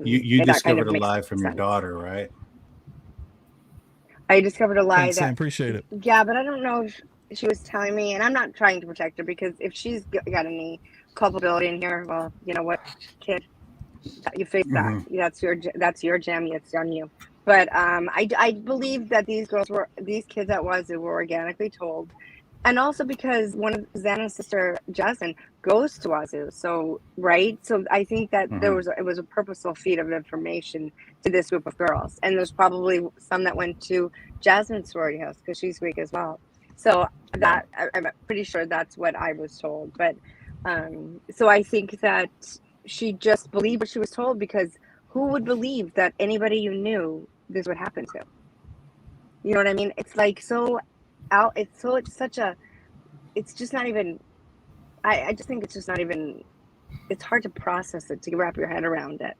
you discovered a lie from your daughter, right? I discovered a lie. Thanks, Sam. Appreciate it. Yeah, but I don't know if she was telling me, and I'm not trying to protect her, because if she's got any culpability in here, well, you know what, kid, you face that. That's your gem. It's on you. But I believe that these kids that were organically told. And also because one of Xana's sister, Justin, goes to Wazoo. So, right? So I think that it was a purposeful feed of information to this group of girls. And there's probably some that went to Jasmine's sorority house because she's Greek as well. So that I'm pretty sure that's what I was told. But so I think that she just believed what she was told, because who would believe that anybody you knew this would happen to? You know what I mean? It's like so out. It's just not even, I just think it's just not even, it's hard to process it, to wrap your head around it,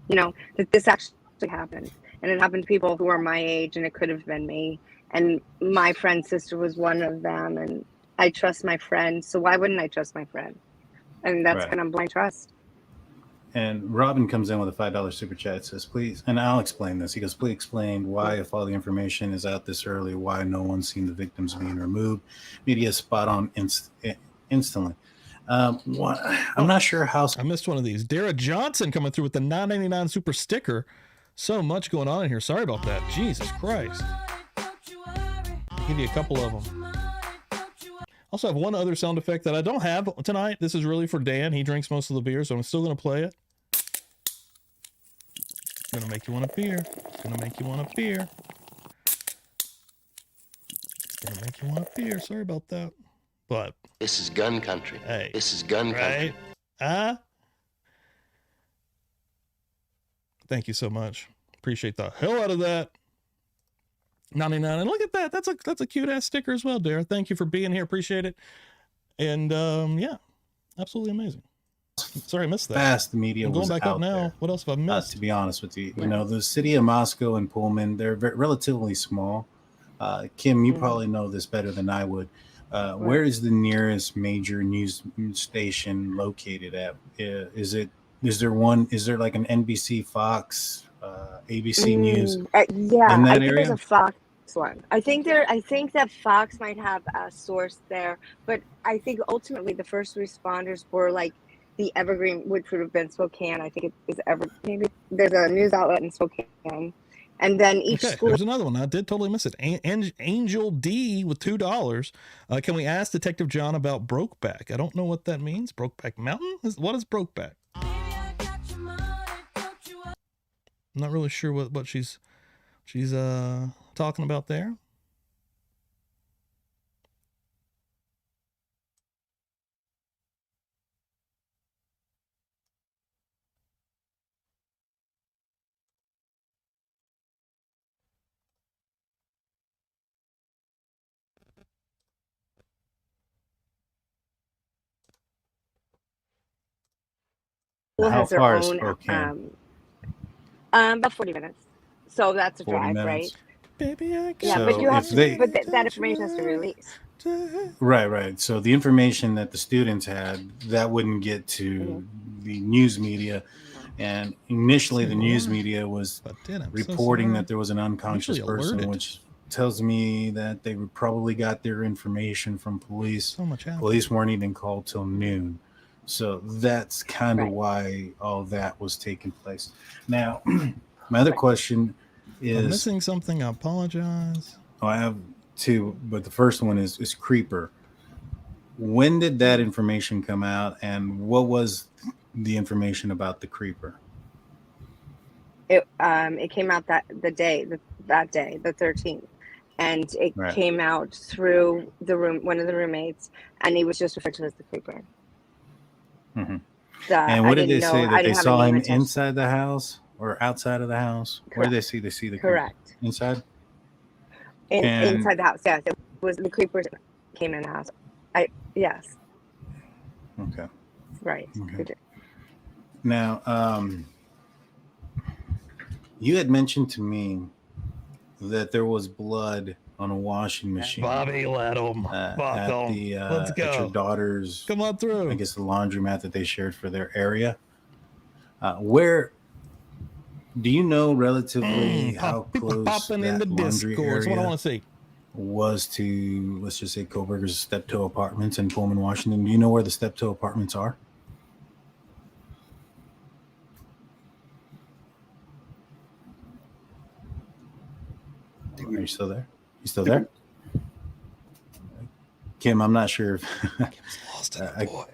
that this actually happened. And it happened to people who are my age, and it could have been me. And my friend's sister was one of them, and I trust my friend, so why wouldn't I trust my friend? And that's kind of blind trust. And Robin comes in with a $5 super chat, says, please, and I'll explain this. He goes, please explain why, if all the information is out this early, why no one's seen the victims being removed. Media spot on instantly. I'm not sure how. I missed one of these. Dara Johnson coming through with the $9.99 super sticker. So much going on in here. Sorry about that. Jesus Christ. I'll give you a couple of them. Also have one other sound effect that I don't have tonight. This is really for Dan. He drinks most of the beer, so I'm still going to play it. It's going to make you want a beer. It's going to make you want a beer. It's going to make you want a beer. Sorry about that. But this is gun country. Hey, this is gun country. Thank you so much. Appreciate the hell out of that. 99, and look at that. That's a cute ass sticker as well, Dara. Thank you for being here. Appreciate it. And yeah, absolutely amazing. Sorry, I missed that. Fast the media. I'm going was back out up now. there. What else have I missed? To be honest with you, the city of Moscow and Pullman, they're relatively small. Kim, you probably know this better than I would, Where is the nearest major news station located at? Is there one? Is there like an NBC, Fox, ABC News Yeah, in I that think there's area? a Fox one. I think that Fox might have a source there, but I think ultimately the first responders were like the Evergreen, which would have been Spokane. I think it is maybe there's a news outlet in Spokane, and then each school. There's another one. I did totally miss it. Angel D with $2. Can we ask Detective John about Brokeback? I don't know what that means. Brokeback Mountain? What is Brokeback? I'm not really sure what she's talking about there. How Has their far is own Spokane? about 40 minutes. So that's a 40 drive, minutes. right? Baby, I Yeah, So but you have if to, they- but that information has to be released. Right. So the information that the students had, that wouldn't get to the news media. And initially the news media was reporting that there was an unconscious Usually person, alerted. which tells me that they probably got their information from police. So much happened. Police weren't even called till noon. So that's kind of Right. why all that was taking place. Now, my other question If I'm is, missing something, I apologize. I have two, but the first one is Creeper. When did that information come out, and what was the information about the Creeper? It came out that day, the 13th, and it Right. came out through one of the roommates, and he was just referred to as the Creeper. Mm-hmm. I And what did didn't they know- say, I that they didn't have a saw name him attached. inside the house or outside of the house? Where did they see the Creeper? Correct. Inside? And And- inside the house, yes, it was the Creepers came in the house. Yes, Okay. right. Okay. Now, you had mentioned to me that there was blood on a washing machine. Bobby, let him. At the let's go. at your daughter's, Come on through. I guess the laundromat that they shared for their area. Where do you know relatively how people close popping that in the laundry Discord. That's what I area want to see. was to, let's just say, Koberger's Steptoe Apartments in Pullman, Washington? Do you know where the Steptoe Apartments are? Are you still there? You still there? Kim, I'm not sure if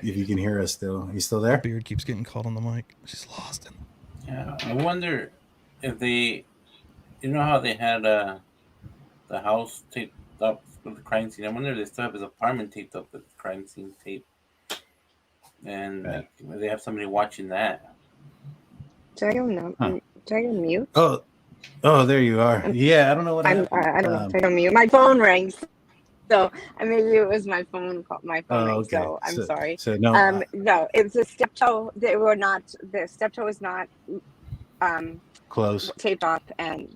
you can hear us still. You still there? Beard keeps getting caught on the mic. She's lost him. Yeah, I wonder if they, you know how they had the house taped up with the crime scene. I wonder if they still have his apartment taped up with the crime scene tape, and like, they have somebody watching that. Did I go mute? Oh, there you are. Yeah, I don't know what happened. I don't know if I go mute. My phone rings, so maybe it was my phone. Rang, okay. so I'm sorry. So no, no, it was a Steptoe. They were not. The Steptoe is not close. Taped off. And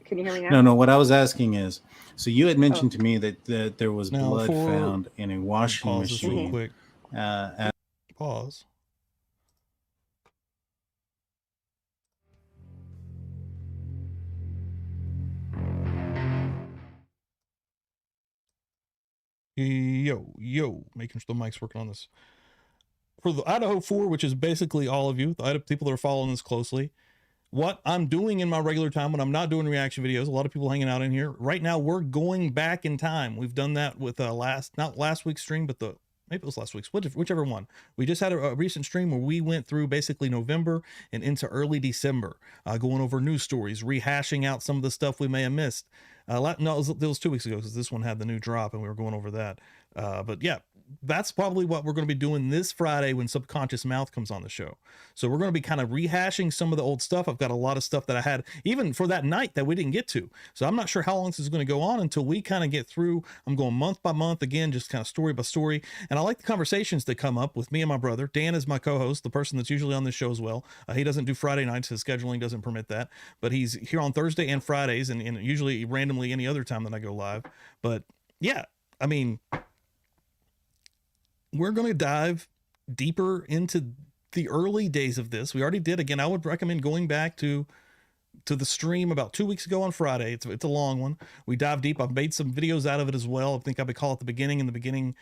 can you hear me now? No. What I was asking is, so you had mentioned to me that there was Now, blood for- found in a washing Pause this real machine. quick. At Pause. Yo, making sure the mic's working on this. For the Idaho 4, which is basically all of you, the Idaho people that are following this closely, what I'm doing in my regular time when I'm not doing reaction videos, a lot of people hanging out in here right now, we're going back in time. We've done that with not last week's stream, but maybe it was last week's, whichever one. We just had a recent stream where we went through basically November and into early December, going over news stories, rehashing out some of the stuff we may have missed. No, it was 2 weeks ago because this one had the new drop and we were going over that. But yeah, that's probably what we're going to be doing this Friday when Subconscious Mouth comes on the show. So we're going to be kind of rehashing some of the old stuff. I've got a lot of stuff that I had even for that night that we didn't get to. So I'm not sure how long this is going to go on until we kind of get through. I'm going month by month again, just kind of story by story. And I like the conversations that come up with me and my brother. Dan is my co-host, the person that's usually on this show as well. He doesn't do Friday nights. His scheduling doesn't permit that, but he's here on Thursday and Fridays and usually randomly any other time that I go live. But yeah, I mean, we're going to dive deeper into the early days of this. We already did. Again, I would recommend going back to the stream about 2 weeks ago on Friday. It's a long one. We dive deep. I've made some videos out of it as well. I think I would call it the beginning,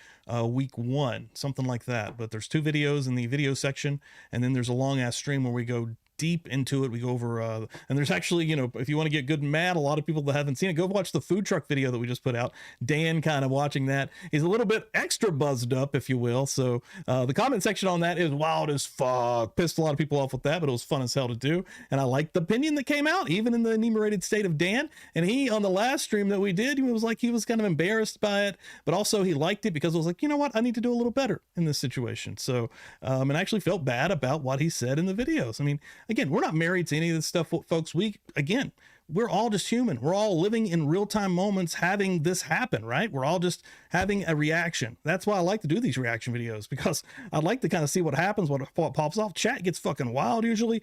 week 1, something like that. But there's 2 videos in the video section, and then there's a long ass stream where we go deep into it. We go over, and there's actually, you know, if you want to get good and mad, a lot of people that haven't seen it, go watch the food truck video that we just put out. Dan kind of watching that is a little bit extra buzzed up, if you will. So the comment section on that is wild as fuck. Pissed a lot of people off with that, but it was fun as hell to do. And I liked the opinion that came out, even in the enumerated state of Dan. And he, on the last stream that we did, he was like, he was kind of embarrassed by it, but also he liked it because it was like, you know what, I need to do a little better in this situation. So, and I actually felt bad about what he said in the videos. I mean, again, we're not married to any of this stuff, folks. We're all just human. We're all living in real-time moments having this happen, right? We're all just having a reaction. That's why I like to do these reaction videos, because I'd like to kind of see what happens, what pops off. Chat gets fucking wild usually.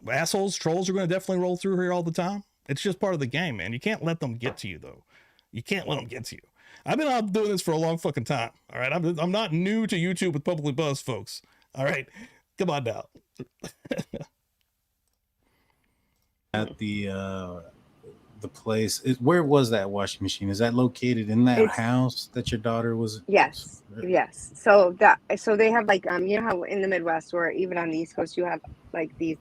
Assholes, trolls are going to definitely roll through here all the time. It's just part of the game, man. You can't let them get to you, though. You can't let them get to you. I've been out doing this for a long fucking time, all right? I'm not new to YouTube with Publicly Buzz, folks, all right? Come on now. At the place, where was that washing machine? Is that located in that house that your daughter was? Yes. So they have like you know how in the Midwest or even on the East Coast you have like these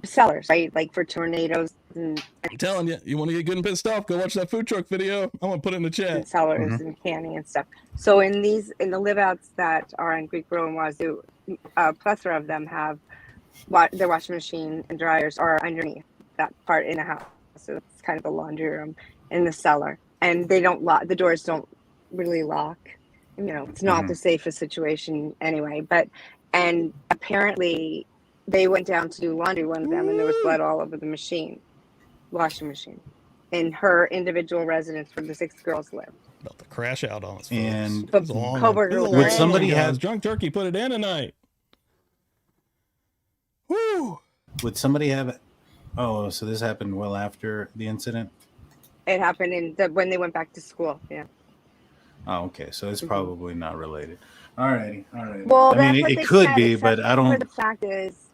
cellars, right? Like for tornadoes. And I'm telling you, you want to get good and pissed off, go watch that food truck video. I'm gonna put it in the chat. and cellars and canning and stuff. So in the live outs that are in Greek Row and Wazoo, a plethora of them have their washing machine and dryers are underneath that part in the house. So it's kind of a laundry room in the cellar, and they don't lock. The doors don't really lock. You know, it's not the safest situation anyway. And apparently, they went down to do laundry, one of them, and there was blood all over the washing machine, in her individual residence where the 6 girls lived. About to crash out on us. And would somebody have drunk turkey put it in tonight? Woo! Would somebody have? Oh, so this happened well after the incident? It happened when they went back to school. Yeah. Oh, okay. So it's probably not related. All righty. Well, I mean, it could be, but I don't. The fact is,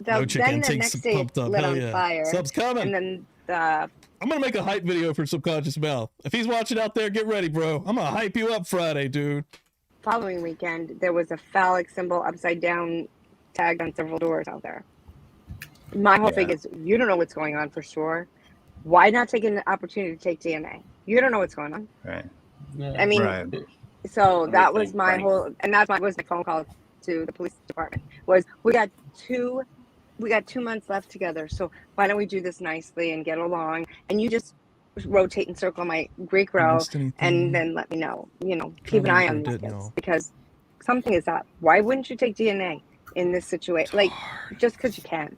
No chicken then the takes next day pumped up. lit Hell on yeah. fire. Sub's coming. And then I'm gonna make a hype video for Subconscious Mouth. If he's watching out there, get ready, bro. I'm gonna hype you up Friday, dude. Following weekend, there was a phallic symbol upside down tagged on several doors out there. My whole thing is, you don't know what's going on for sure. Why not take an opportunity to take DNA? You don't know what's going on. Right. I mean, so that was my whole, and that was my phone call to the police department. Was we got 2 months left together, so why don't we do this nicely and get along? And you just rotate and circle my Greek row, and then let me know. You know, keep an eye on these kids, because something is up. Why wouldn't you take DNA in this situation? Like, just because you can.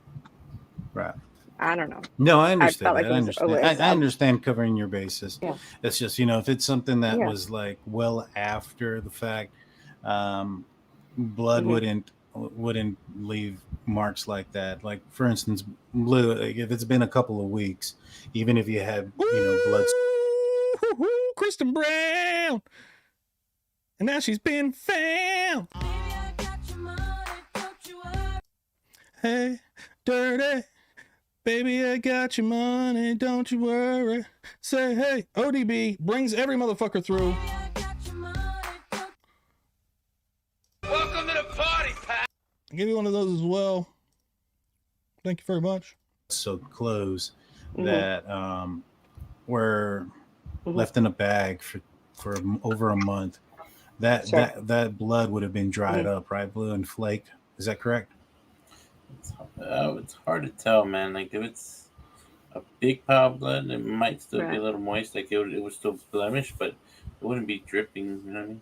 Right. I don't know. No, I understand. Like I understand covering your bases. Yeah. It's just, you know, if it's something that was like well after the fact, blood wouldn't leave marks like that. Like, for instance, blue. Like, if it's been a couple of weeks, even if you had, blood. Kristen Brown, and now she's been found. Hey, dirty. Baby, I got your money, don't you worry. Say, hey, ODB brings every motherfucker through. Welcome to the party, pal. I'll give you one of those as well. Thank you very much. So clothes that were left in a bag for over a month. That blood would have been dried up, right? Blue and flaked. Is that correct? It's hard to tell, man. Like, if it's a big pile of blood, it might still be a little moist. Like, it would still blemish, but it wouldn't be dripping. You know what I mean?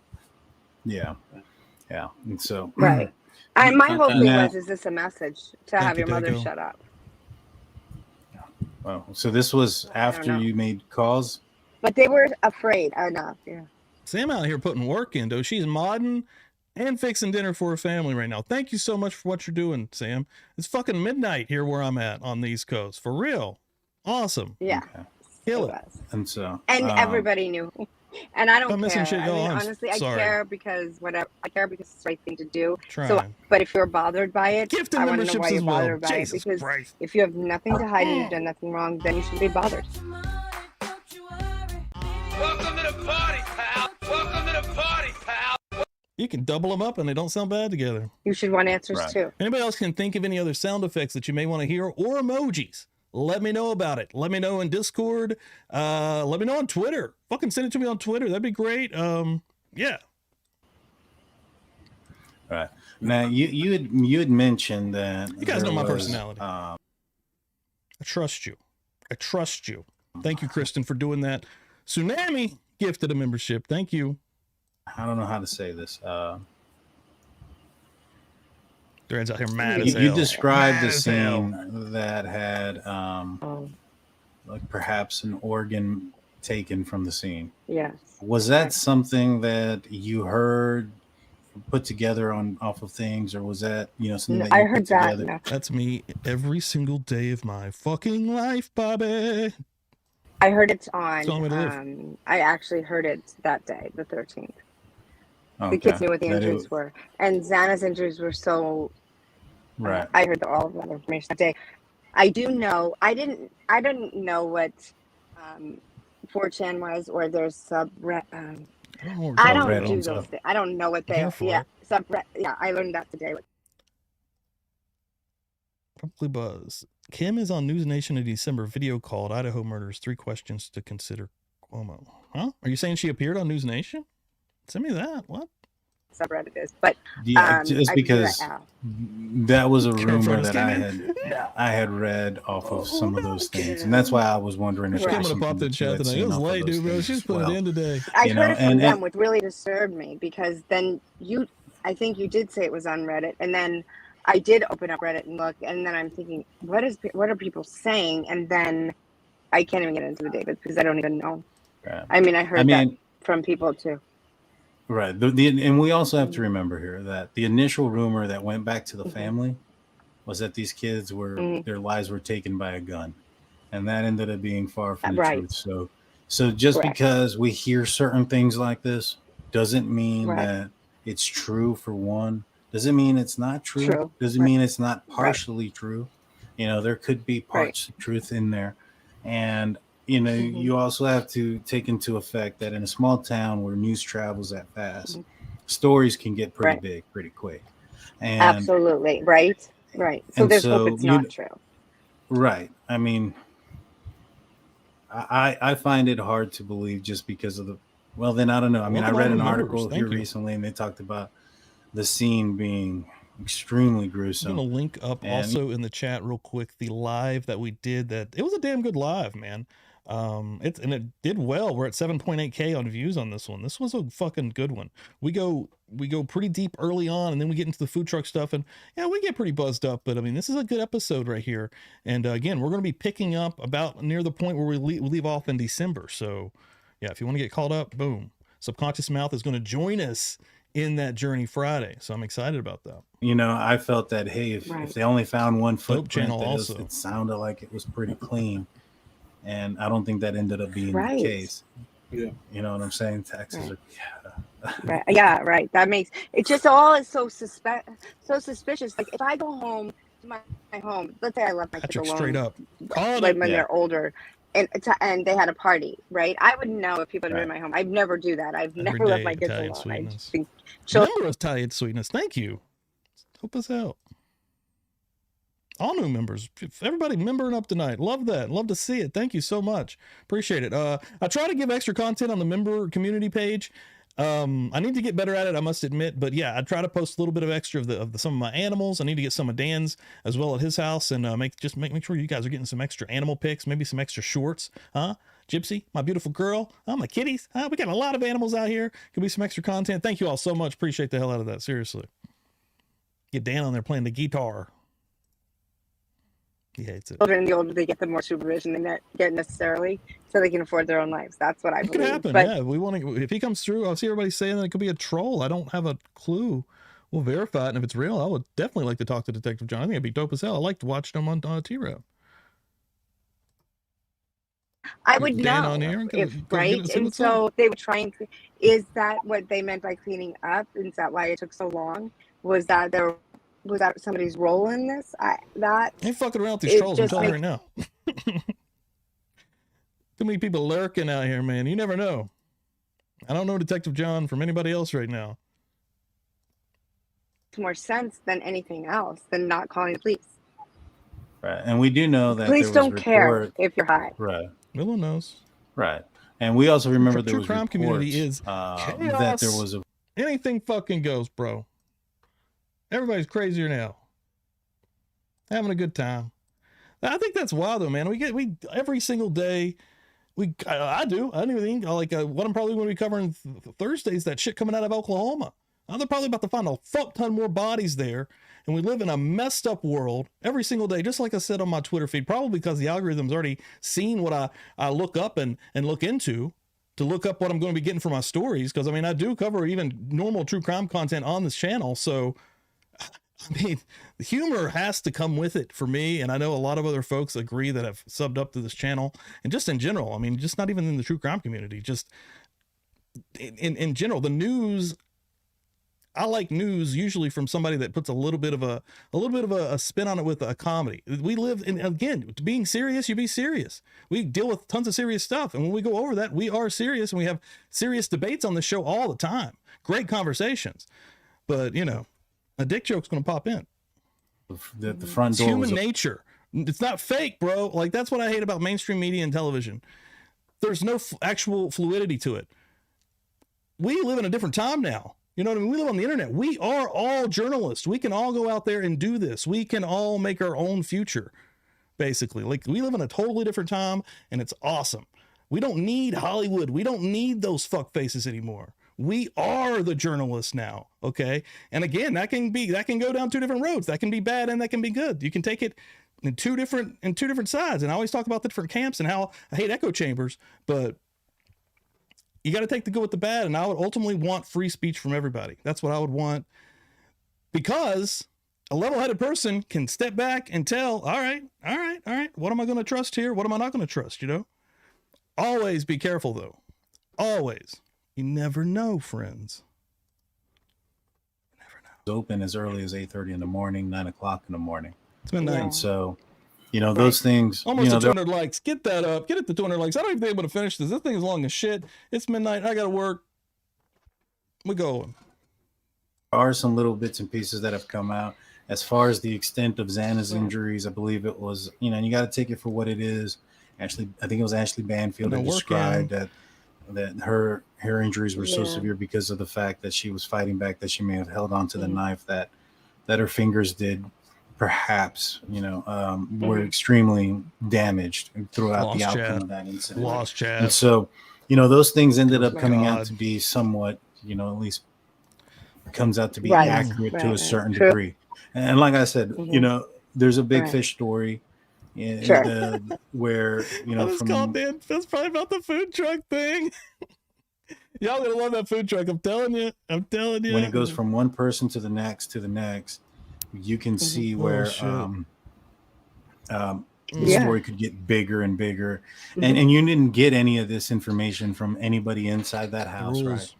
Yeah. And so, right. And my whole thing was, is this a message to have your mother shut up? Well, so this was after you made calls? But they were afraid enough, yeah. Sam out here putting work in, though. She's modding and fixing dinner for her family right now. Thank you so much for what you're doing, Sam. It's fucking midnight here where I'm at on the East Coast. For real. Awesome. Yeah. Kill it. And so. And everybody knew. And I don't I'm missing care. shit, I y'all. mean, I'm honestly, I sorry. care because whatever. I care because it's the right thing to do. So, Trying. but if you're bothered by it, Gifted I want to know memberships why as you're well. bothered by Jesus it. Because Christ. if you have nothing to hide and you've done nothing wrong, then you shouldn't be bothered. Welcome to the party, pal. Welcome to the party, pal. You can double them up and they don't sound bad together. You should want answers too. Anybody else can think of any other sound effects that you may want to hear or emojis? Let me know about it. Let me know in Discord. Let me know on Twitter. Fucking send it to me on Twitter. That'd be great. Yeah. Right. Now you had mentioned that You guys know my was, personality. I trust you. I trust you. Thank you, Kristen, for doing that. Tsunami gifted a membership. Thank you. I don't know how to say this. Threads out here mad as hell. You described Mad a as hell. scene that had like perhaps an organ taken from the scene. Yes. Was that something that you heard put together off of things, or was that something that you I heard put that. together? No. That's me every single day of my fucking life, Bobby. I heard it That's the only way to live. on. I actually heard it that day, the 13th. Okay. The kids knew what the That it- injuries were, and Xana's injuries were so. Right. I heard all of that information that day. I do know. I didn't know what 4chan was, or there's sub. I don't do those things. I don't know what they are. Yeah, sub. Yeah, I learned that today. Probably buzz. Kim is on News Nation in December. Video called Idaho murders. 3 questions to consider. Cuomo. Huh? Are you saying she appeared on News Nation? Send me that. What? Subreddit is, but Yeah, just I because that that was a Careful, rumor just that I had read off of some of those things, and that's why I was wondering if She's there was coming to pop something the that you chat had tonight. It seen was off of late, those dude, bro. things She's as putting well. it in today. I You heard know, it from and- them, which really disturbed me, because then I think you did say it was on Reddit, and then I did open up Reddit and look, and then I'm thinking, what are people saying? And then I can't even get into the data because I don't even know. Right. I mean, I heard that from people too. Right. And we also have to remember here that the initial rumor that went back to the family was that these kids their lives were taken by a gun, and that ended up being far from the truth. So just because we hear certain things like this doesn't mean that it's true. For one, doesn't mean it's not true. Doesn't mean it's not partially true. There could be parts of truth in there, and you also have to take into effect that in a small town where news travels that fast, stories can get pretty big pretty quick. And Absolutely. Right. So there's hope it's not true. Right. I mean, I find it hard to believe just because of then I don't know. I mean, I read an article here recently, and they talked about the scene being extremely gruesome. I'm gonna link up also in the chat real quick the live that we did. That it was a damn good live, man. It did well. We're at 7.8K on views on this one. This was a fucking good one. We go pretty deep early on, and then we get into the food truck stuff, and yeah, we get pretty buzzed up. But I mean, this is a good episode right here. And again, we're going to be picking up about near the point where we leave off in December. So yeah, if you want to get caught up, boom. Subconscious Mouth is going to join us in that journey Friday. So I'm excited about that. I felt that, hey, if they only found one footprint, channel also. It sounded like it was pretty clean. And I don't think that ended up being the case. Yeah. You know what I'm saying? Taxes are Right. That makes it just all is so suspicious. Like if I go home to my home, let's say I left my kids alone, straight up, when they're older, and they had a party, right? I would know if people are in my home. I'd never do that. I've never left my kids alone. I just think Number of Italian sweetness. Thank you. Hope us out. All new members, everybody membering up tonight. Love that. Love to see it. Thank you so much. Appreciate it. I try to give extra content on the member community page. I need to get better at it, I must admit, but yeah, I try to post a little bit of extra of some of my animals. I need to get some of Dan's as well at his house, and make sure you guys are getting some extra animal pics, maybe some extra shorts, huh? Gypsy, my beautiful girl, my kitties, we got a lot of animals out here. Could be some extra content. Thank you all so much. Appreciate the hell out of that. Seriously. Get Dan on there playing the guitar. He hates it. Children, the older they get, the more supervision they get necessarily, so they can afford their own lives. That's what I believe. It could happen. But, yeah, we want to. If he comes through, I see everybody saying that it could be a troll. I don't have a clue. We'll verify it, and if it's real, I would definitely like to talk to Detective John. I think it'd be dope as hell. I like to watch him on T-Rev. I would Dan know on here and if go get it right, and see and what's up. so they were trying to. Is that what they meant by cleaning up? Is that why it took so long? Was that somebody's role in this? That Ain't fucking around with these it trolls. I'm just telling you makes right now. Too many people lurking out here, man. You never know. I don't know Detective John from anybody else right now. more sense than anything else than not calling the police. Right. And we do know that Police there was don't care report. if you're high. Right. Willow knows. Right. And we also remember there True was crime reports, community is that chaos. there was a Anything fucking goes, bro. Everybody's crazier now. Having a good time. I think that's wild though, man. We every single day. I don't even think what I'm probably going to be covering Thursdays, that shit coming out of Oklahoma. They're probably about to find a fuck ton more bodies there. And we live in a messed up world every single day, just like I said on my Twitter feed, probably because the algorithm's already seen what I look up and look into to look up what I'm going to be getting for my stories. Because, I mean, I do cover even normal true crime content on this channel. So, I mean, the humor has to come with it for me. And I know a lot of other folks agree that have subbed up to this channel. And just in general, I mean, just not even in the true crime community, just in general, the news. I like news usually from somebody that puts a little bit of a spin on it with a comedy. We live in, again, being serious, you be serious. We deal with tons of serious stuff. And when we go over that, we are serious and we have serious debates on the show all the time. Great conversations. But, you know, a dick joke's going to pop in. The front it's door. Human nature. It's not fake, bro. Like, that's what I hate about mainstream media and television. There's no actual fluidity to it. We live in a different time now. You know what I mean? We live on the internet. We are all journalists. We can all go out there and do this. We can all make our own future, basically. Like, we live in a totally different time, and it's awesome. We don't need Hollywood. We don't need those fuck faces anymore. We are the journalists now, okay? And again, that can go down two different roads. That can be bad and that can be good. You can take it in two different sides. And I always talk about the different camps and how I hate echo chambers, but you got to take the good with the bad. And I would ultimately want free speech from everybody. That's what I would want, because a level-headed person can step back and tell, all right. What am I going to trust here? What am I not going to trust? You know, always be careful though. Always. You never know, friends. You never know. Open as early as 8:30 in the morning, 9 o'clock in the morning. It's midnight. And so, you know, those things. Almost you know, 200 likes. Get that up. Get it to 200 likes. I don't even think I'm able to finish this. This thing is long as shit. It's midnight. I got to work. We're going. There are some little bits and pieces that have come out. As far as the extent of Xana's injuries, I believe it was, you know, and you got to take it for what it is. Actually, I think it was Ashley Banfield that described that her injuries were so severe because of the fact that she was fighting back, that she may have held onto the knife, that her fingers did perhaps, you know, were extremely damaged throughout the outcome of that incident. Lost Chad. And so, you know, those things ended up coming out to be somewhat, you know, at least comes out to be accurate to a certain degree. And like I said, you know, there's a big fish story where, you know, that's probably about the food truck thing. Y'all gonna love that food truck. I'm telling you. When it goes from one person to the next, you can see where the story could get bigger and bigger. And you didn't get any of this information from anybody inside that house, right?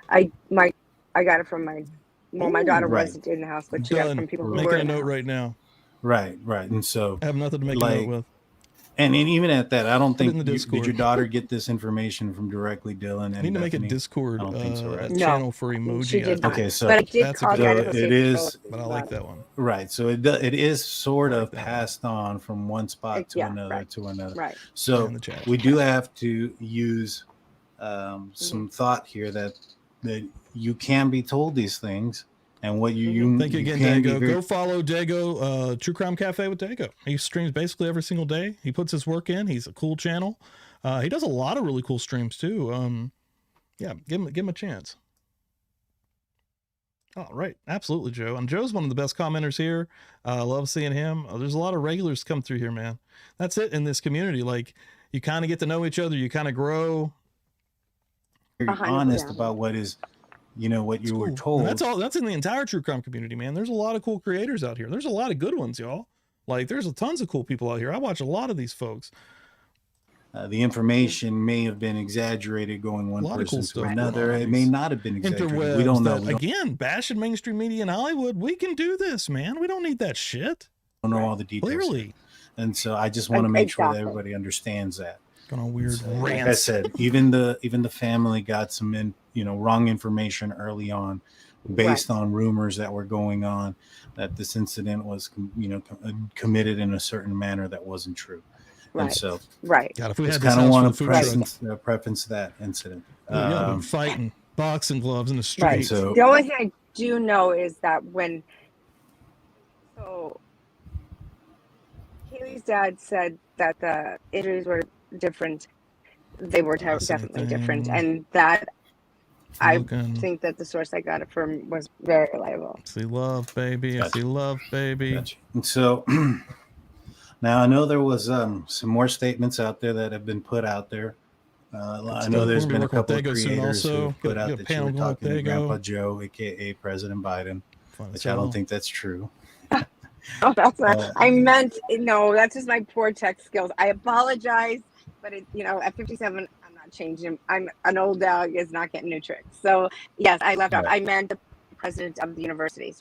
I got it from my daughter wasn't in the house, but she got it from people who were making a note right now. Right. And so I have nothing to make a note with. And even at that, I don't think did your daughter get this information from directly Dylan? And I need to make a Discord right? channel for emoji. Okay, so but it is. But I like that one. Right. So it is sort of passed on from one spot to another to another. Right. So we do have to use some thought here that you can be told these things. And what you thank you again, Dago. Go follow Dago, True Crime Cafe with Dago. He streams basically every single day. He puts his work in. He's a cool channel. He does a lot of really cool streams too. Yeah, give him a chance. Oh, right. Absolutely, Joe. And Joe's one of the best commenters here. I love seeing him. There's a lot of regulars come through here, man. That's it in this community. Like, you kind of get to know each other. You kind of grow. You're honest about what is, you know, what you were told. And that's in the entire true crime community, man. There's a lot of cool creators out here. There's a lot of good ones, y'all. Like, there's tons of cool people out here. I watch a lot of these folks. The information may have been exaggerated going one person to stuff another. going on. It may not have been exaggerated. We Interwebs don't know. that, again, bashing mainstream media in Hollywood. We can do this, man. We don't need that shit. Don't know all the details. Clearly. And so I just want to make sure that everybody understands that. Going on weird so, rants. Like I said, even the family got some wrong information early on, based on rumors that were going on, that this incident was committed in a certain manner that wasn't true. Right. And so, God, if we had kind of want to preference that incident. Fighting boxing gloves in the street. Right. So, the only thing I do know is that when Kaylee's dad said that the injuries were different, they were definitely different, and that I think that the source I got it from was very reliable. See love, baby. I see love, baby. Gotcha. And so. Now, I know there was some more statements out there that have been put out there. I know there's been a couple of creators who put out that you were talking to Grandpa Joe, a.k.a. President Biden, which I don't think that's true. Oh, that's not. I meant no. That's just my poor tech skills. I apologize, but at 57, I'm not changing. I'm an old dog is not getting new tricks. So yes, I left out. I meant the president of the universities,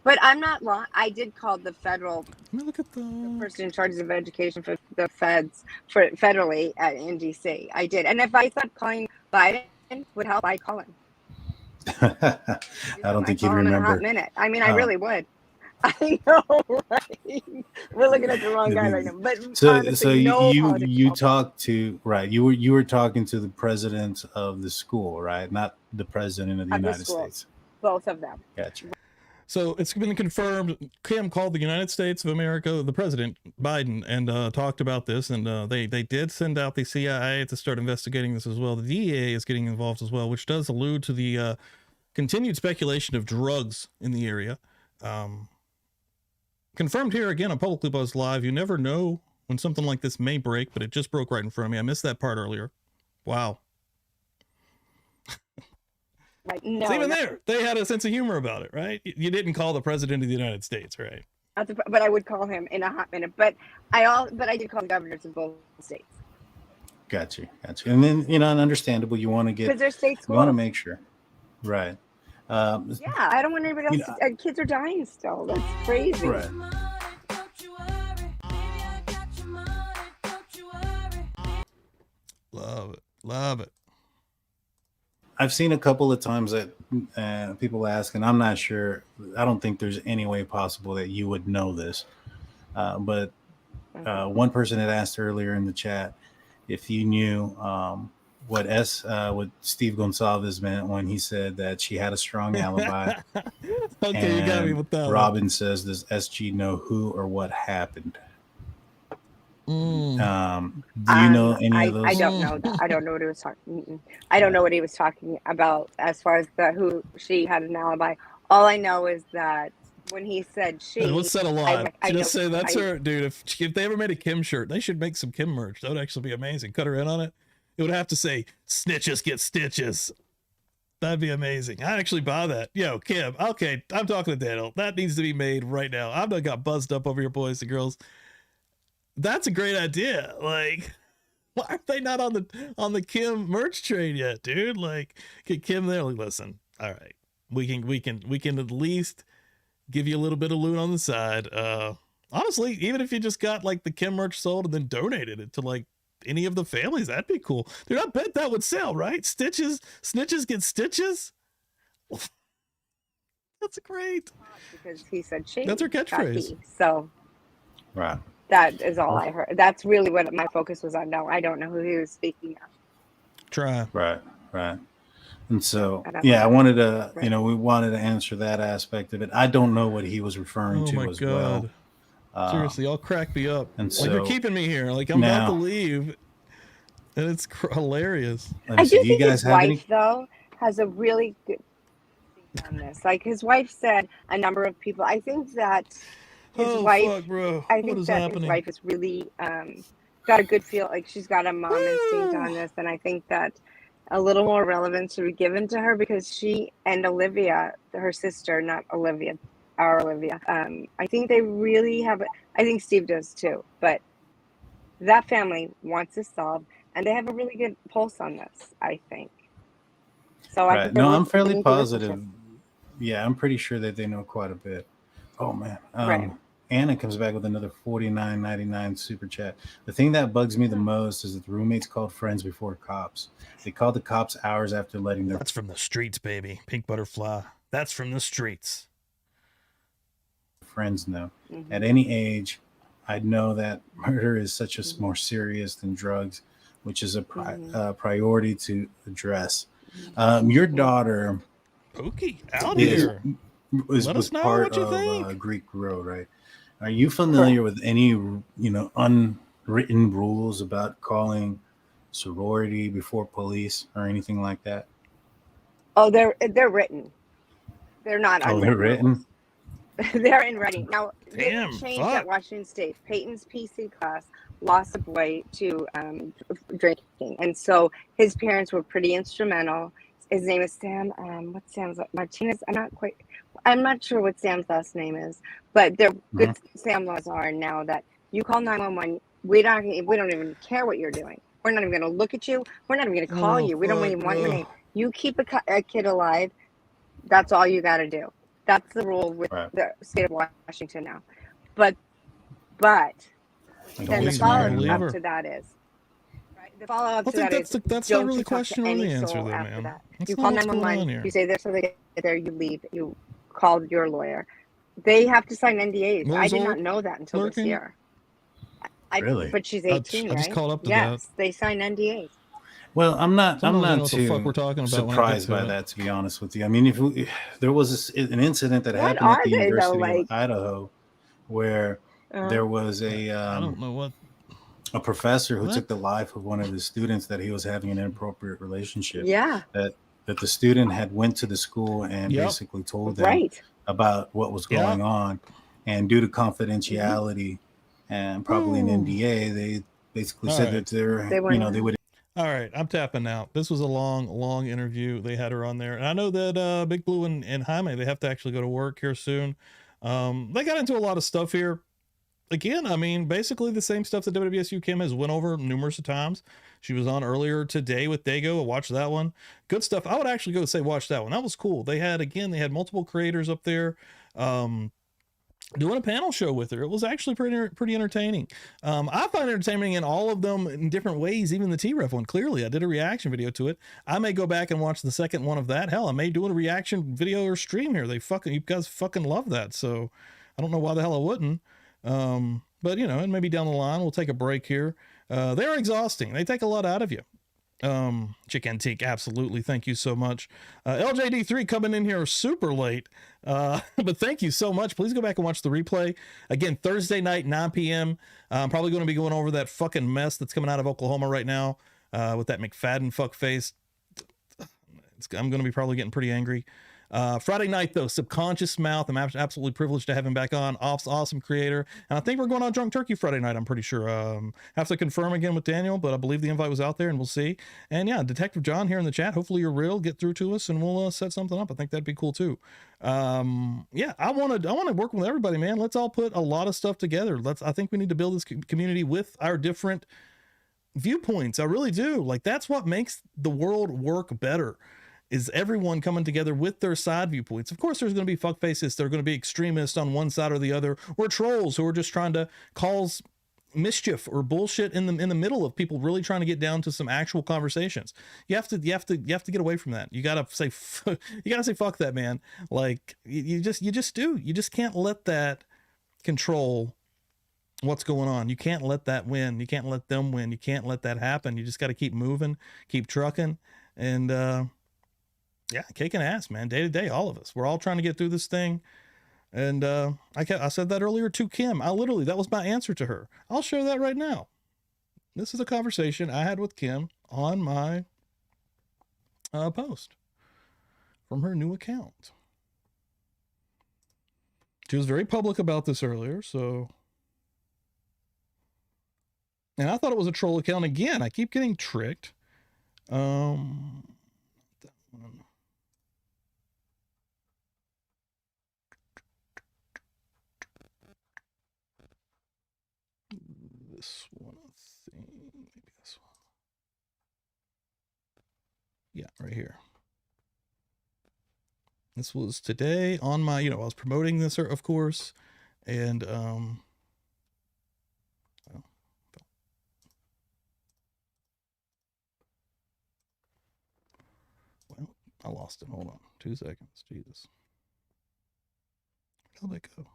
but I'm not wrong. I did call the federal. Let me look at the person in charge of education for the feds federally in DC. I did, and if I thought calling Biden would help, I'd call him. I don't think you'd remember. In a hot minute. I mean, I really would. I know, right? We're looking at the wrong guy right now. But so you talked to You were talking to the president of the school, right? Not the president of the United States. Both of them. Gotcha. So it's been confirmed. Kim called the United States of America, the president Biden, and talked about this. And they did send out the CIA to start investigating this as well. The DEA is getting involved as well, which does allude to the continued speculation of drugs in the area. Confirmed here again on Publicly Buzzed Live. You never know when something like this may break, but it just broke right in front of me. I missed that part earlier. Wow. Right. No, so even there, they had a sense of humor about it, right? You didn't call the president of the United States, right? But I would call him in a hot minute. But I did call the governors of both states. Gotcha. And then understandable. You want to get because they're state schools. You want to make sure, right? Yeah, I don't want anybody else. Kids are dying still. That's crazy. Right. Love it. I've seen a couple of times that people ask, and I'm not sure. I don't think there's any way possible that you would know this. But one person had asked earlier in the chat if you knew what Steve Gonsalves meant when he said that she had a strong alibi. Okay, you got me with that. Robin says, "Does SG know who or what happened?" Do you know any of those? I don't know that. I don't know what he was talking. I don't know what he was talking about as far as who she had an alibi. All I know is that when he said she, let's set a line. Just say that's her, dude. If they ever made a Kim shirt, they should make some Kim merch. That would actually be amazing. Cut her in on it. It would have to say "Snitches get stitches." That'd be amazing. I actually buy that. Yo, Kim. Okay, I'm talking to Daniel. That needs to be made right now. I've done got buzzed up over here, boys and girls. That's a great idea. Like, why are they not on the Kim merch train yet, dude? Like, get Kim there. Like, listen, all right, we can at least give you a little bit of loot on the side. Honestly, even if you just got like the Kim merch sold and then donated it to like any of the families, that'd be cool, dude. I bet that would sell, right? Snitches get stitches. That's great. Because he said she. That's her catchphrase. So, right. That is all I heard. That's really what my focus was on. No, I don't know who he was speaking of. Try. Right. And so, I wanted to, we wanted to answer that aspect of it. I don't know what he was referring to as well. Seriously, y'all crack me up. And so, like you're keeping me here. Like I'm about to leave, and it's hilarious. I do think his wife, though, has a really good thing on this. Like his wife said, a number of people. I think that his wife. Fuck, bro. I think that his wife is really got a good feel. Like she's got a mom instinct on this, and I think that a little more relevance should be given to her because she and Olivia, her sister, not Olivia. Our Olivia. I think they really have. I think Steve does too, but that family wants this solved, and they have a really good pulse on this, I think. So I Right. think they're No, I'm fairly willing to listen to positive. Yeah, I'm pretty sure that they know quite a bit. Oh man. Right. Anna comes back with another $49.99 super chat. The thing that bugs me the most is that the roommates called friends before cops. They called the cops hours after letting their That's from the streets, baby. Pink butterfly. That's from the streets. friends know. At any age, I know that murder is such a more serious than drugs, which is a priority to address. Your daughter, Pookie, out is, here. was Let us know part what you of think. Greek Road, right? Are you familiar with any, unwritten rules about calling sorority before police or anything like that? Oh, they're written. They're not Oh, they're unwritten rules. written. They're in writing. Now, they Damn, changed at Washington State. Peyton's PC class lost a boy to drinking. And so his parents were pretty instrumental. His name is Sam. What's Sam's? Martinez? I'm not sure what Sam's last name is, but they're good. Sam laws are now that you call 911. We don't even care what you're doing. We're not even going to look at you. We're not even going to call you. We don't even want your name. You keep a kid alive. That's all you got to do. That's the rule with the state of Washington now. But then the follow-up to that is, right? The follow-up to that is, that's don't not really you the talk question to or the any answer, soul though, after man. that. That's You not call what's going on 911, here. you say this, so they get there, you leave, you called your lawyer. They have to sign NDAs. I did not know that until this year. Really? But she's 18, I just right? caught up to yes, they sign NDAs. Well, I'm not Sometimes I don't know too what the fuck we're talking about when I get surprised to by it. that, to be honest with you. I mean, if there was an incident that What happened at are the they, though? University of Like, Idaho, where there was I don't know what a professor who What? took the life of one of the students that he was having an inappropriate relationship. Yeah. That the student had went to the school and Yep. basically told them Right. about what was Yep. going on, and due to confidentiality and probably an NDA, they basically All said right. that they're They they would. All right, I'm tapping out. This was a long interview. They had her on there. And I know that Big Blue and Jaime, they have to actually go to work here soon. They got into a lot of stuff here. Again, I mean, basically the same stuff that WSU Kim has went over numerous of times. She was on earlier today with Dago. I watched that one. Good stuff. I would actually go say watch that one. That was cool. They had multiple creators up there. Doing a panel show with her. It was actually pretty entertaining. I find entertaining in all of them in different ways, even the T-Rev one. Clearly, I did a reaction video to it. I may go back and watch the second one of that. Hell, I may do a reaction video or stream here. You guys fucking love that. So I don't know why the hell I wouldn't. But and maybe down the line, we'll take a break here. They're exhausting. They take a lot out of you. Chick Antique, absolutely. Thank you so much. LJD3 coming in here super late. But thank you so much. Please go back and watch the replay. Again, Thursday night, 9 p.m. I'm probably going to be going over that fucking mess that's coming out of Oklahoma right now, with that McFadden fuckface. I'm going to be probably getting pretty angry. Friday night, though, Subconscious Mouth. I'm absolutely privileged to have him back on. Awesome creator. And I think we're going on Drunk Turkey Friday night, I'm pretty sure. Have to confirm again with Daniel, but I believe the invite was out there, and we'll see. And yeah, Detective John here in the chat. Hopefully you're real. Get through to us, and we'll set something up. I think that'd be cool, too. Yeah, I want to work with everybody, man. Let's all put a lot of stuff together. I think we need to build this community with our different viewpoints. I really do. Like, that's what makes the world work better. Is everyone coming together with their side viewpoints. Of course, there's going to be fuckfaces. There are going to be extremists on one side or the other, or trolls who are just trying to cause mischief or bullshit in the middle of people really trying to get down to some actual conversations. You have to get away from that. You gotta say fuck that, man. Like you just do. You just can't let that control what's going on. You can't let that win. You can't let them win. You can't let that happen. You just got to keep moving, keep trucking, and yeah, cake and ass, man. Day to day, all of us. We're all trying to get through this thing. And I said that earlier to Kim. That was my answer to her. I'll share that right now. This is a conversation I had with Kim on my post from her new account. She was very public about this earlier, so. And I thought it was a troll account again. I keep getting tricked. This one, I Yeah, right here. This was today on my, I was promoting this, of course, and well, I lost it. Hold on, 2 seconds. Jesus, where'd it go?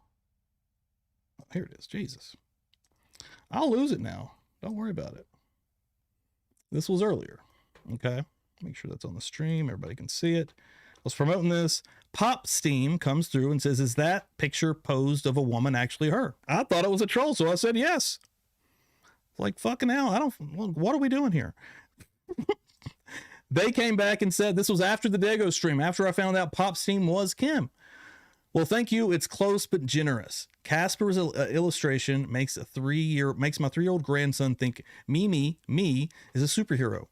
Oh, here it is. Jesus, I'll lose it now. Don't worry about it. This was earlier. Okay, make sure that's on the stream. Everybody can see it. I was promoting this. Pop Steam comes through and says, "Is that picture posed of a woman actually her?" I thought it was a troll, so I said yes. Like, fucking hell, what are we doing here? They came back and said this was after the Dago stream, after I found out Pop Steam was Kim. Well, thank you. It's close but generous. Casper's illustration makes my 3-year-old grandson think me is a superhero.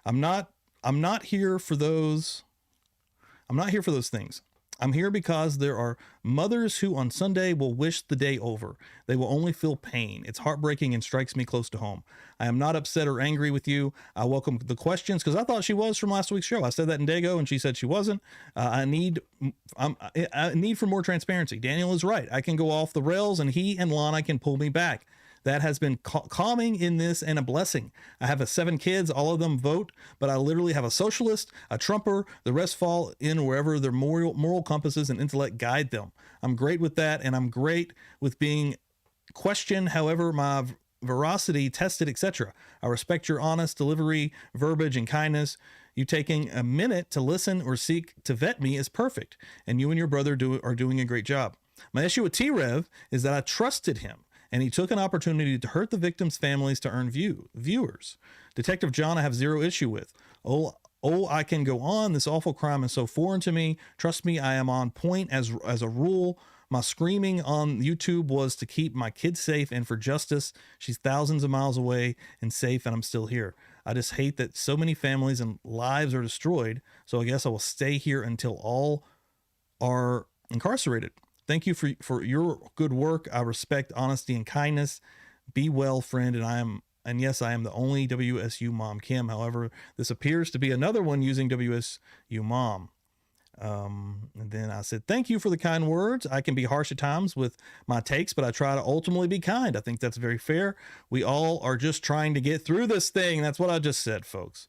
I'm not here for those. I'm not here for those things. I'm here because there are mothers who on Sunday will wish the day over. They will only feel pain. It's heartbreaking and strikes me close to home. I am not upset or angry with you. I welcome the questions because I thought she was from last week's show. I said that in Dago and she said she wasn't. I need for more transparency. Daniel is right. I can go off the rails and he and Lana can pull me back. That has been calming in this and a blessing. I have 7 kids, all of them vote, but I literally have a socialist, a Trumper, the rest fall in wherever their moral compasses and intellect guide them. I'm great with that, and I'm great with being questioned, however my veracity tested, etc. I respect your honest delivery, verbiage, and kindness. You taking a minute to listen or seek to vet me is perfect, and you and your brother are doing a great job. My issue with T-Rev is that I trusted him, and he took an opportunity to hurt the victims' families to earn viewers. Detective John I have zero issue with. I can go on. This awful crime is so foreign to me. Trust me, I am on point as a rule. My screaming on YouTube was to keep my kids safe and for justice. She's thousands of miles away and safe, and I'm still here. I just hate that so many families and lives are destroyed, so I guess I will stay here until all are incarcerated. Thank you for your good work. I respect honesty and kindness. Be well, friend. And yes, I am the only WSU mom, Kim. However, this appears to be another one using WSU mom. And then I said, thank you for the kind words. I can be harsh at times with my takes, but I try to ultimately be kind. I think that's very fair. We all are just trying to get through this thing. That's what I just said, folks.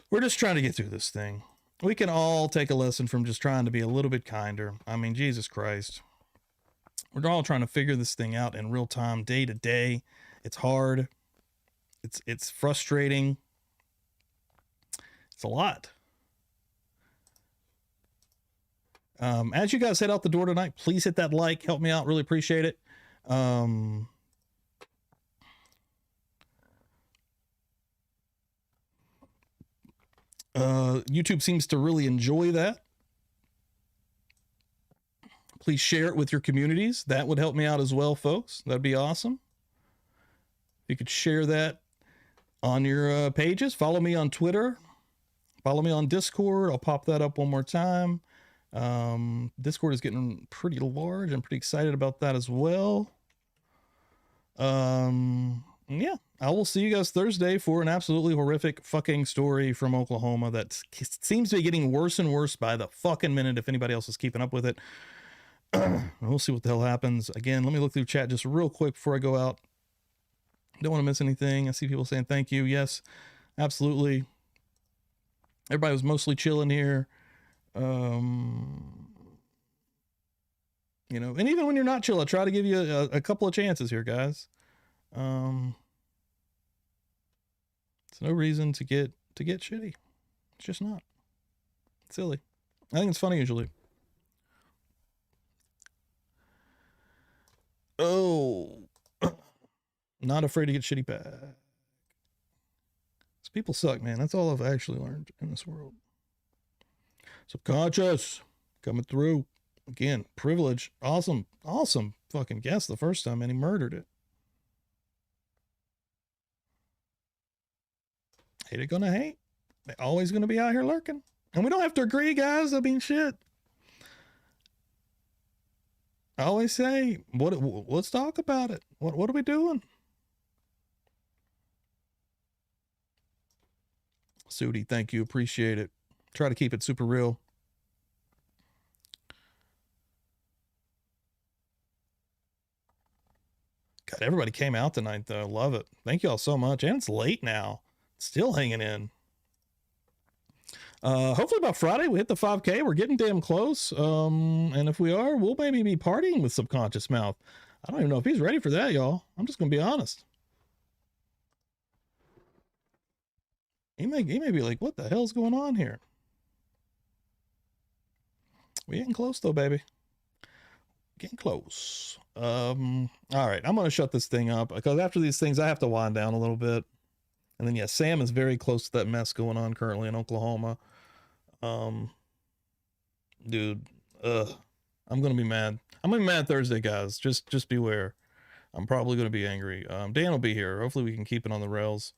We're just trying to get through this thing. We can all take a lesson from just trying to be a little bit kinder. I mean, Jesus Christ. We're all trying to figure this thing out in real time, day to day. It's hard. It's frustrating. It's a lot. As you guys head out the door tonight, please hit that like. Help me out. Really appreciate it. YouTube seems to really enjoy that. Please share it with your communities. That would help me out as well, folks. That'd be awesome. You could share that on your pages. Follow me on Twitter. Follow me on Discord. I'll pop that up one more time. Discord is getting pretty large. I'm pretty excited about that as well. Yeah, I will see you guys Thursday for an absolutely horrific fucking story from Oklahoma that seems to be getting worse and worse by the fucking minute if anybody else is keeping up with it. We'll see what the hell happens. Again, let me look through chat just real quick before I go out. Don't want to miss anything. I see people saying thank you. Yes, absolutely. Everybody was mostly chilling here. You know, and even when you're not chill, I try to give you a couple of chances here, guys. It's no reason to get shitty. It's just not. It's silly. I think it's funny usually. Oh, not afraid to get shitty back. These people suck, man. That's all I've actually learned in this world. Subconscious coming through again. Privilege. Awesome fucking guess the first time, and he murdered it. Hate it, gonna hate. They're always gonna be out here lurking, and we don't have to agree, guys. I mean, shit. I always say, let's talk about it. What are we doing? Sudi, thank you. Appreciate it. Try to keep it super real. God, everybody came out tonight, though. Love it. Thank you all so much. And it's late now. Still hanging in. Hopefully by Friday we hit the 5K. We're getting damn close. And if we are, we'll maybe be partying with Subconscious Mouth. I don't even know if he's ready for that, y'all. I'm just gonna be honest. He may be like, what the hell's going on here? We getting close though, baby. Getting close. All right, I'm gonna shut this thing up because after these things I have to wind down a little bit. And then yeah, Sam is very close to that mess going on currently in Oklahoma. Dude, I'm gonna be mad. I'm gonna be mad Thursday, guys. Just beware. I'm probably gonna be angry. Dan will be here. Hopefully we can keep it on the rails.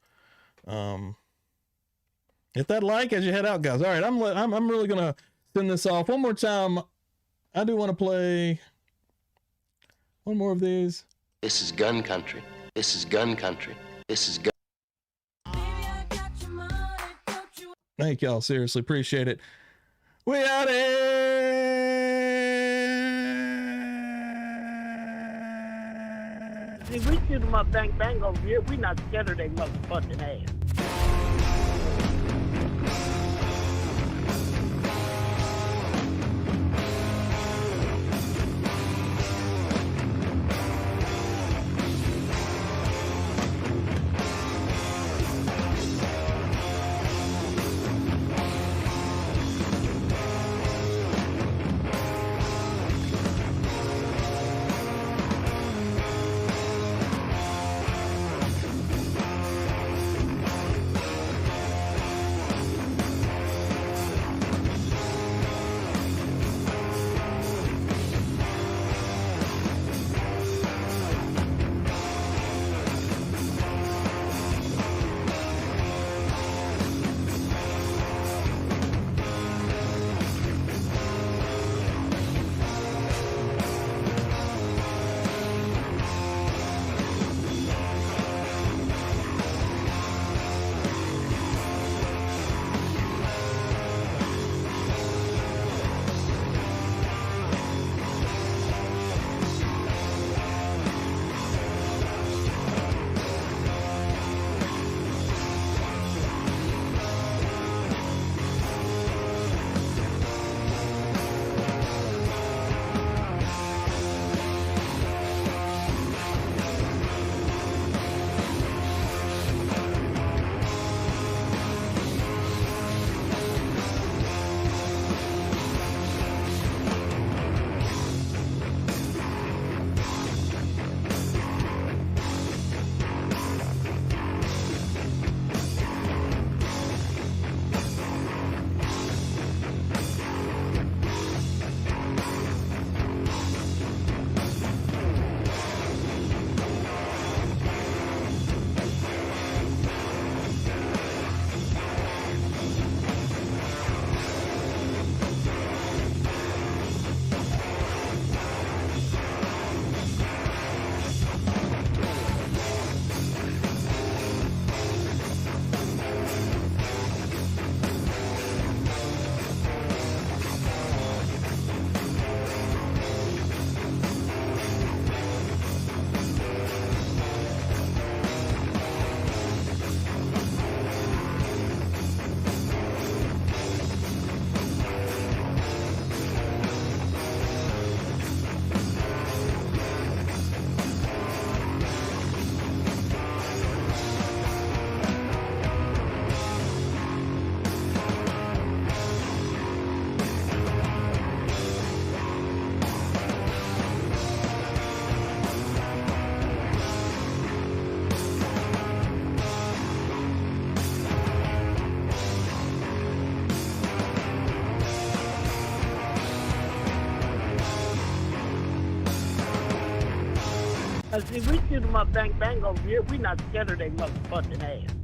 Hit that like as you head out, guys. All right, I'm really gonna send this off one more time. I do want to play one more of these. This is gun country. This is gun country. This is gun. Thank y'all. Seriously, appreciate it. We out here. See, we shoot them up, bang, bang over here. We not scared of they motherfucking ass. See, we shoot them up, bang, bang over here. We not scared of they motherfucking ass.